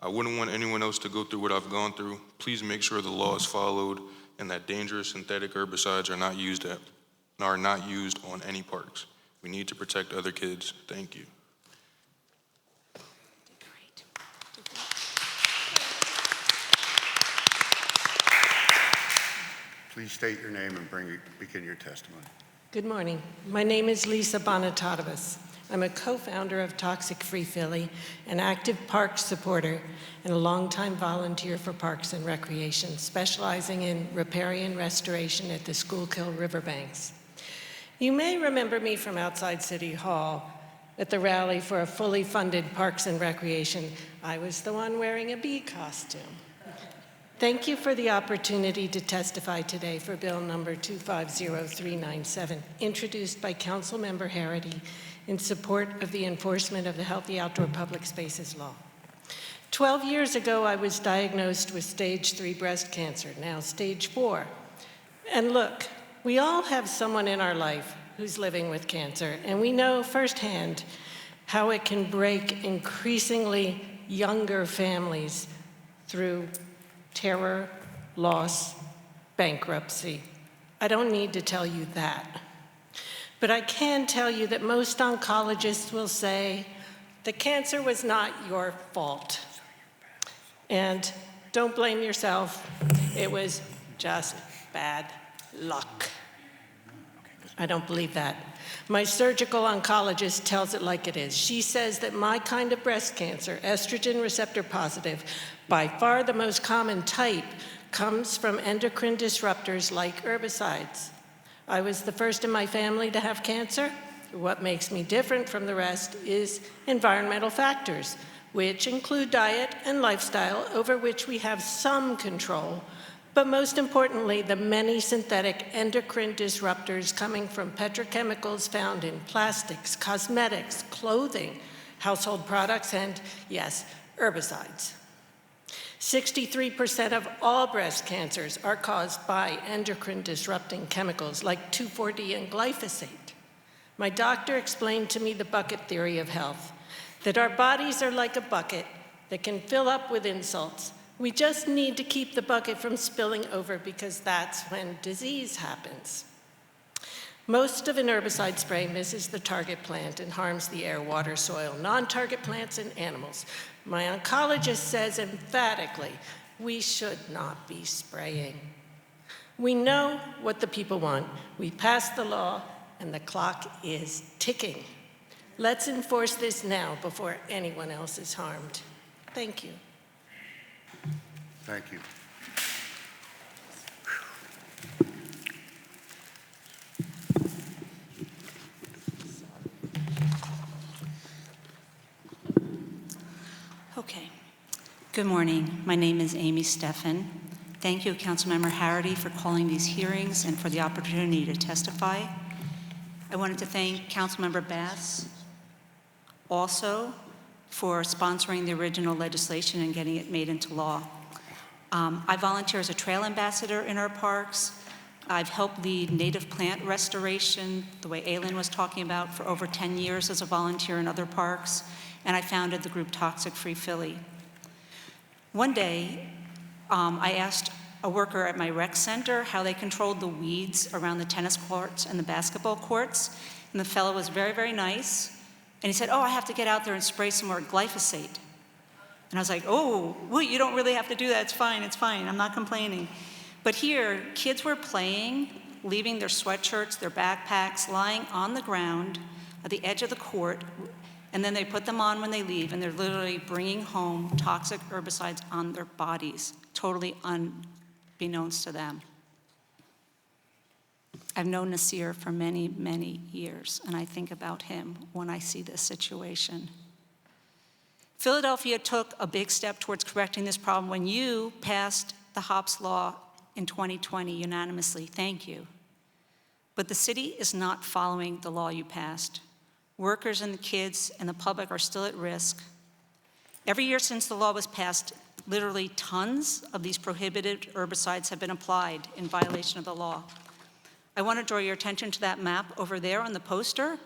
I wouldn't want anyone else to go through what I've gone through. Please make sure the law is followed and that dangerous synthetic herbicides are not used on any parks. We need to protect other kids. Thank you. Please state your name and begin your testimony. Good morning. My name is Lisa Bonatadovas. I'm a co-founder of Toxic Free Philly, an active park supporter, and a longtime volunteer for Parks and Recreation, specializing in riparian restoration at the Schuylkill Riverbanks. You may remember me from outside City Hall at the rally for a fully funded Parks and Recreation. I was the one wearing a bee costume. Thank you for the opportunity to testify today for Bill number 250397, introduced by Councilmember Harity in support of the enforcement of the Healthy Outdoor Public Spaces Law. 12 years ago, I was diagnosed with stage 3 breast cancer, now stage 4. And look, we all have someone in our life who's living with cancer, and we know firsthand how it can break increasingly younger families through terror, loss, bankruptcy. I don't need to tell you that. But I can tell you that most oncologists will say, the cancer was not your fault. And don't blame yourself, it was just bad luck. I don't believe that. My surgical oncologist tells it like it is. She says that my kind of breast cancer, estrogen receptor positive, by far the most common type, comes from endocrine disruptors like herbicides. I was the first in my family to have cancer. What makes me different from the rest is environmental factors, which include diet and lifestyle, over which we have some control, but most importantly, the many synthetic endocrine disruptors coming from petrochemicals found in plastics, cosmetics, clothing, household products, and yes, herbicides. 63% of all breast cancers are caused by endocrine disrupting chemicals like 2,4-D and glyphosate. My doctor explained to me the bucket theory of health, that our bodies are like a bucket that can fill up with insults. We just need to keep the bucket from spilling over, because that's when disease happens. Most of an herbicide spray misses the target plant and harms the air, water, soil, non-target plants, and animals. My oncologist says emphatically, we should not be spraying. We know what the people want. We passed the law, and the clock is ticking. Let's enforce this now before anyone else is harmed. Thank you. Thank you. Okay. Good morning. My name is Amy Steffen. Thank you, Councilmember Harity, for calling these hearings and for the opportunity to testify. I wanted to thank Councilmember Bass also for sponsoring the original legislation and getting it made into law. I volunteer as a trail ambassador in our parks. I've helped lead native plant restoration, the way Aylin was talking about, for over 10 years as a volunteer in other parks, and I founded the group Toxic Free Philly. One day, I asked a worker at my rec center how they controlled the weeds around the tennis courts and the basketball courts, and the fellow was very, very nice, and he said, "Oh, I have to get out there and spray some more glyphosate." And I was like, "Oh, well, you don't really have to do that. It's fine, I'm not complaining." But here, kids were playing, leaving their sweatshirts, their backpacks, lying on the ground at the edge of the court, and then they put them on when they leave, and they're literally bringing home toxic herbicides on their bodies, totally unbeknownst to them. I've known Nasir for many, many years, and I think about him when I see this situation. Philadelphia took a big step towards correcting this problem when you passed the HOPS law in 2020 unanimously. Thank you. But the city is not following the law you passed. Workers and the kids and the public are still at risk. Every year since the law was passed, literally tons of these prohibited herbicides have been applied in violation of the law. I want to draw your attention to that map over there on the poster.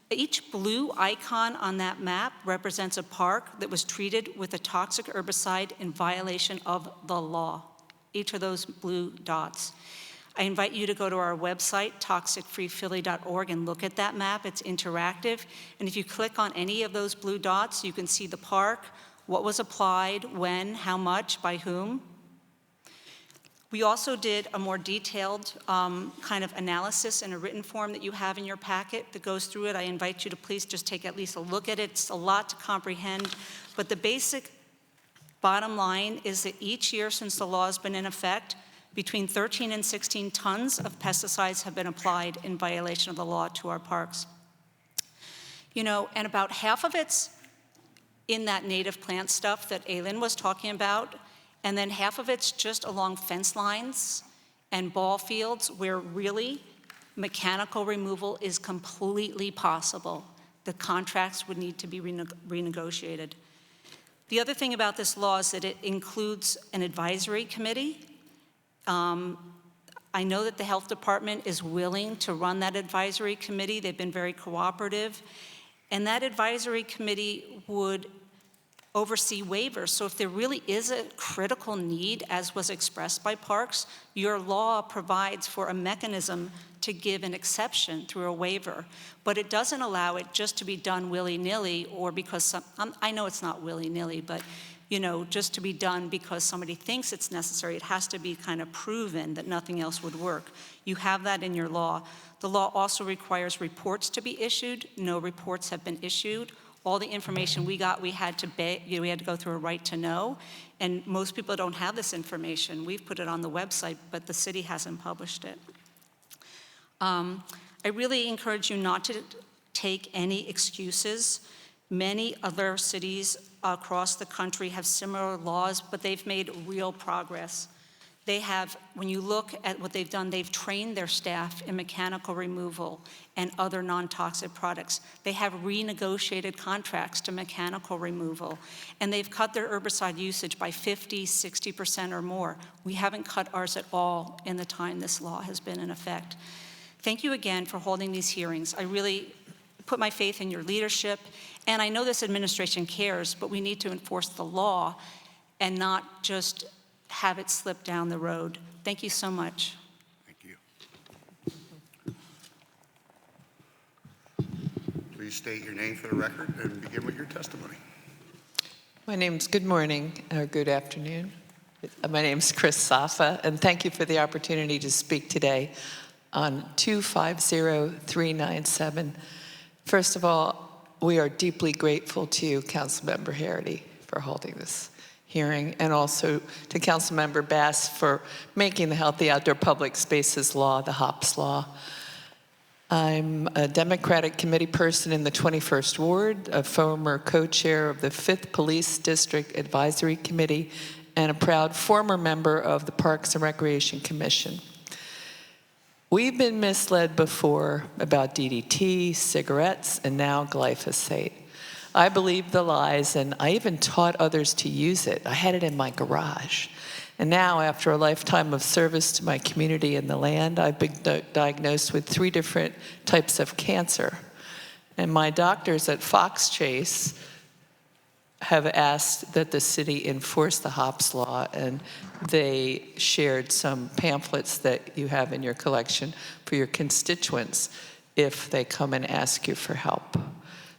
Each blue icon on that map represents a park that was treated with a toxic herbicide in violation of the law, each of those blue dots. I invite you to go to our website, toxicfreephilly.org, and look at that map. It's interactive. And if you click on any of those blue dots, you can see the park, what was applied, when, how much, by whom. We also did a more detailed kind of analysis in a written form that you have in your packet that goes through it. I invite you to please just take at least a look at it. It's a lot to comprehend. But the basic bottom line is that each year since the law has been in effect, between 13 and 16 tons of pesticides have been applied in violation of the law to our parks. You know, and about half of it's in that native plant stuff that Aylin was talking about, and then half of it's just along fence lines and ball fields where really mechanical removal is completely possible. The contracts would need to be renegotiated. The other thing about this law is that it includes an advisory committee. I know that the health department is willing to run that advisory committee. They've been very cooperative. And that advisory committee would oversee waivers. So if there really is a critical need, as was expressed by Parks, your law provides for a mechanism to give an exception through a waiver. But it doesn't allow it just to be done willy-nilly, or because I know it's not willy-nilly, but you know, just to be done because somebody thinks it's necessary. It has to be kind of proven that nothing else would work. You have that in your law. The law also requires reports to be issued. No reports have been issued. All the information we got, we had to go through a right to know, and most people don't have this information. We've put it on the website, but the city hasn't published it. I really encourage you not to take any excuses. Many other cities across the country have similar laws, but they've made real progress. They have, when you look at what they've done, they've trained their staff in mechanical removal and other non-toxic products. They have renegotiated contracts to mechanical removal, and they've cut their herbicide usage by 50, 60% or more. We haven't cut ours at all in the time this law has been in effect. Thank you again for holding these hearings. I really put my faith in your leadership, and I know this administration cares, but we need to enforce the law and not just have it slip down the road. Thank you so much. Thank you. Please state your name for the record and begin with your testimony. Good morning, or good afternoon. My name's Chris Safa, and thank you for the opportunity to speak today on 250397. First of all, we are deeply grateful to you, Councilmember Harity, for holding this hearing, and also to Councilmember Bass for making the Healthy Outdoor Public Spaces Law, the HOPS Law. I'm a Democratic committee person in the 21st Ward, a former co-chair of the 5th Police District Advisory Committee, and a proud former member of the Parks and Recreation Commission. We've been misled before about DDT, cigarettes, and now glyphosate. I believed the lies, and I even taught others to use it. I had it in my garage. And now, after a lifetime of service to my community and the land, I've been diagnosed with 3 different types of cancer. And my doctors at Fox Chase have asked that the city enforce the HOPS law, and they shared some pamphlets that you have in your collection for your constituents if they come and ask you for help.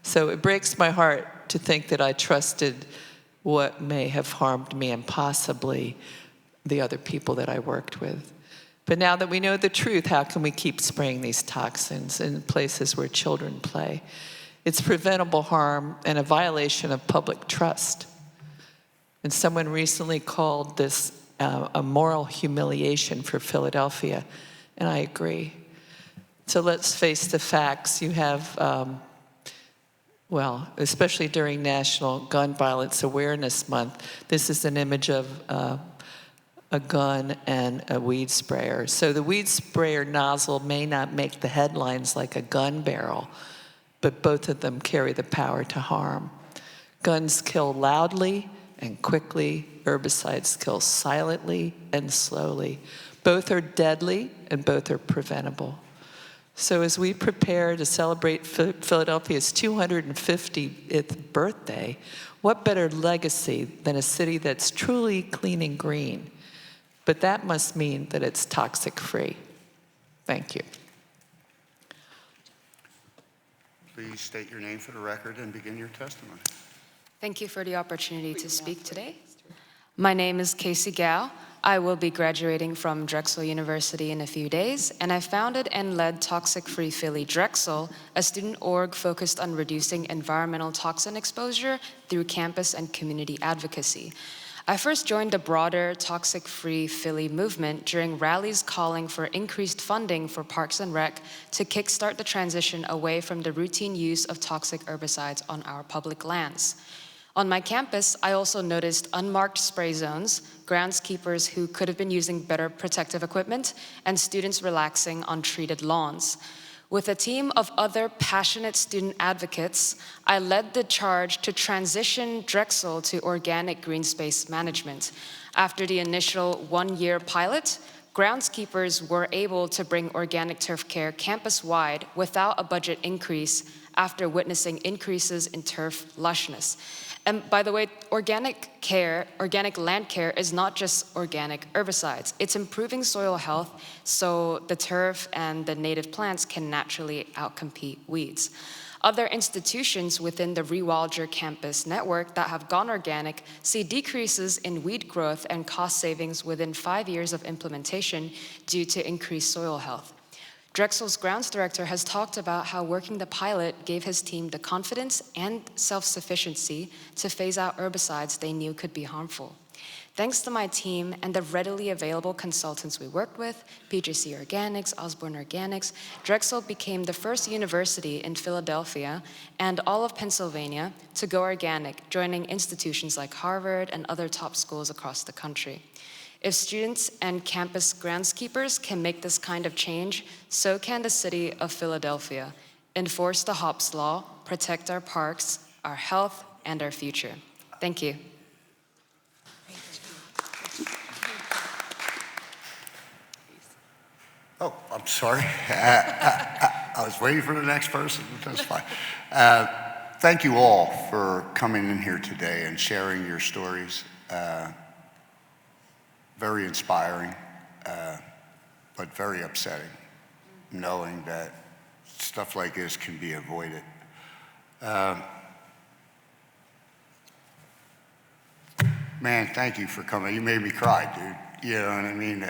So it breaks my heart to think that I trusted what may have harmed me and possibly the other people that I worked with. But now that we know the truth, how can we keep spraying these toxins in places where children play? It's preventable harm and a violation of public trust. And someone recently called this a moral humiliation for Philadelphia, and I agree. So let's face the facts. You have well, especially during National Gun Violence Awareness Month, this is an image of a gun and a weed sprayer. So the weed sprayer nozzle may not make the headlines like a gun barrel, but both of them carry the power to harm. Guns kill loudly and quickly. Herbicides kill silently and slowly. Both are deadly and both are preventable. So as we prepare to celebrate Philadelphia's 250th birthday, what better legacy than a city that's truly clean and green? But that must mean that it's toxic-free. Thank you. Please state your name for the record and begin your testimony. Thank you for the opportunity to speak today. My name is Casey Gao. I will be graduating from Drexel University in a few days, and I founded and led Toxic Free Philly Drexel, a student org focused on reducing environmental toxin exposure through campus and community advocacy. I first joined the broader Toxic Free Philly movement during rallies calling for increased funding for Parks and Rec to kickstart the transition away from the routine use of toxic herbicides on our public lands. On my campus, I also noticed unmarked spray zones, groundskeepers who could have been using better protective equipment, and students relaxing on treated lawns. With a team of other passionate student advocates, I led the charge to transition Drexel to organic green space management. After the initial 1-year pilot, groundskeepers were able to bring organic turf care campus-wide without a budget increase after witnessing increases in turf lushness. And by the way, organic land care is not just organic herbicides. It's improving soil health so the turf and the native plants can naturally outcompete weeds. Other institutions within the Rewalder campus network that have gone organic see decreases in weed growth and cost savings within 5 years of implementation due to increased soil health. Drexel's grounds director has talked about how working the pilot gave his team the confidence and self-sufficiency to phase out herbicides they knew could be harmful. Thanks to my team and the readily available consultants we worked with, PJC Organics, Osborne Organics, Drexel became the first university in Philadelphia and all of Pennsylvania to go organic, joining institutions like Harvard and other top schools across the country. If students and campus groundskeepers can make this kind of change, so can the city of Philadelphia. Enforce the Hobbs Law, protect our parks, our health, and our future. Thank you. Oh, I'm sorry. I was waiting for the next person, but that's fine. Thank you all for coming in here today and sharing your stories. Very inspiring, but very upsetting, knowing that stuff like this can be avoided. Man, thank you for coming. You made me cry, dude. You know what I mean?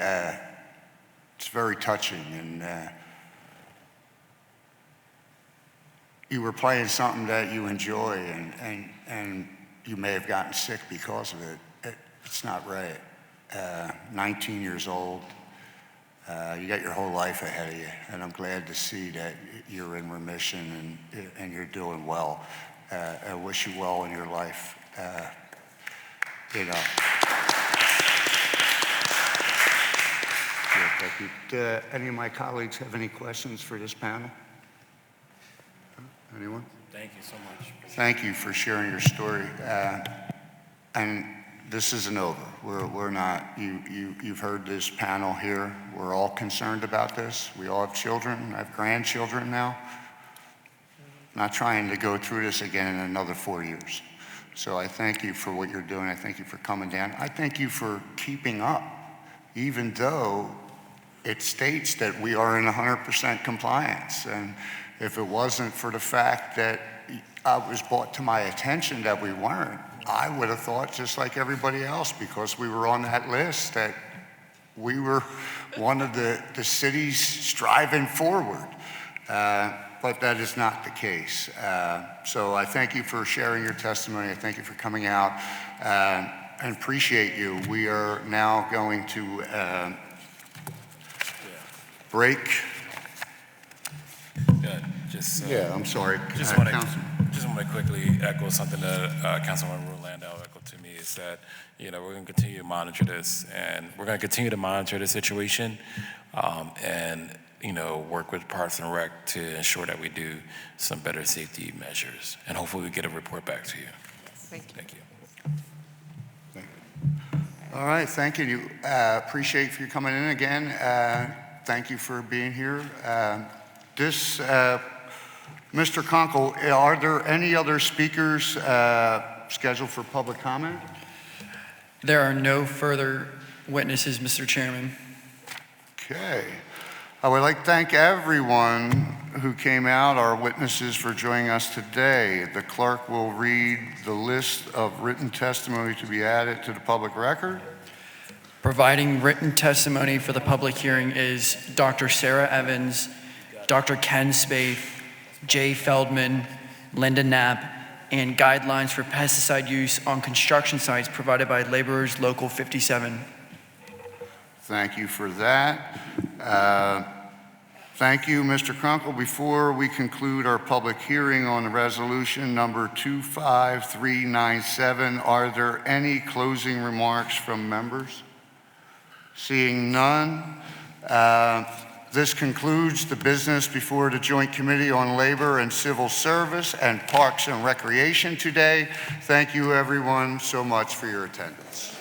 It's very touching, and you were playing something that you enjoy, and you may have gotten sick because of it. It's not right. 19 years old, you got your whole life ahead of you, and I'm glad to see that you're in remission and you're doing well. I wish you well in your life. You know. Yeah, thank you. Do any of my colleagues have any questions for this panel? Anyone? Thank you so much. Thank you for sharing your story. And this isn't over. We're not, you've heard this panel here. We're all concerned about this. We all have children. I have grandchildren now. Not trying to go through this again in another 4 years. So I thank you for what you're doing. I thank you for coming down. I thank you for keeping up, even though it states that we are in 100% compliance. And if it wasn't for the fact that it was brought to my attention that we weren't, I would have thought just like everybody else, because we were on that list, that we were one of the cities striving forward. But that is not the case. So I thank you for sharing your testimony. I thank you for coming out and appreciate you. We are now going to break. Yeah, I'm sorry. Just want to quickly echo something that Councilmember Landau echoed to me, is that, we're going to continue to monitor this, and we're going to continue to monitor the situation, and work with Parks and Rec to ensure that we do some better safety measures, and hopefully we get a report back to you. Thank you. Thank you. All right, thank you. Appreciate you coming in again. Thank you for being here. Mr. Conkle, are there any other speakers scheduled for public comment? There are no further witnesses, Mr. Chairman. Okay. I would like to thank everyone who came out, our witnesses, for joining us today. The clerk will read the list of written testimony to be added to the public record. Providing written testimony for the public hearing is Dr. Sarah Evans, Dr. Ken Spaeth, Jay Feldman, Linda Knapp, and guidelines for pesticide use on construction sites provided by Laborers Local 57. Thank you for that. Thank you, Mr. Krunkle. Before we conclude our public hearing on the resolution number 25397, are there any closing remarks from members? Seeing none, this concludes the business before the Joint Committee on Labor and Civil Service and Parks and Recreation today. Thank you, everyone, so much for your attendance.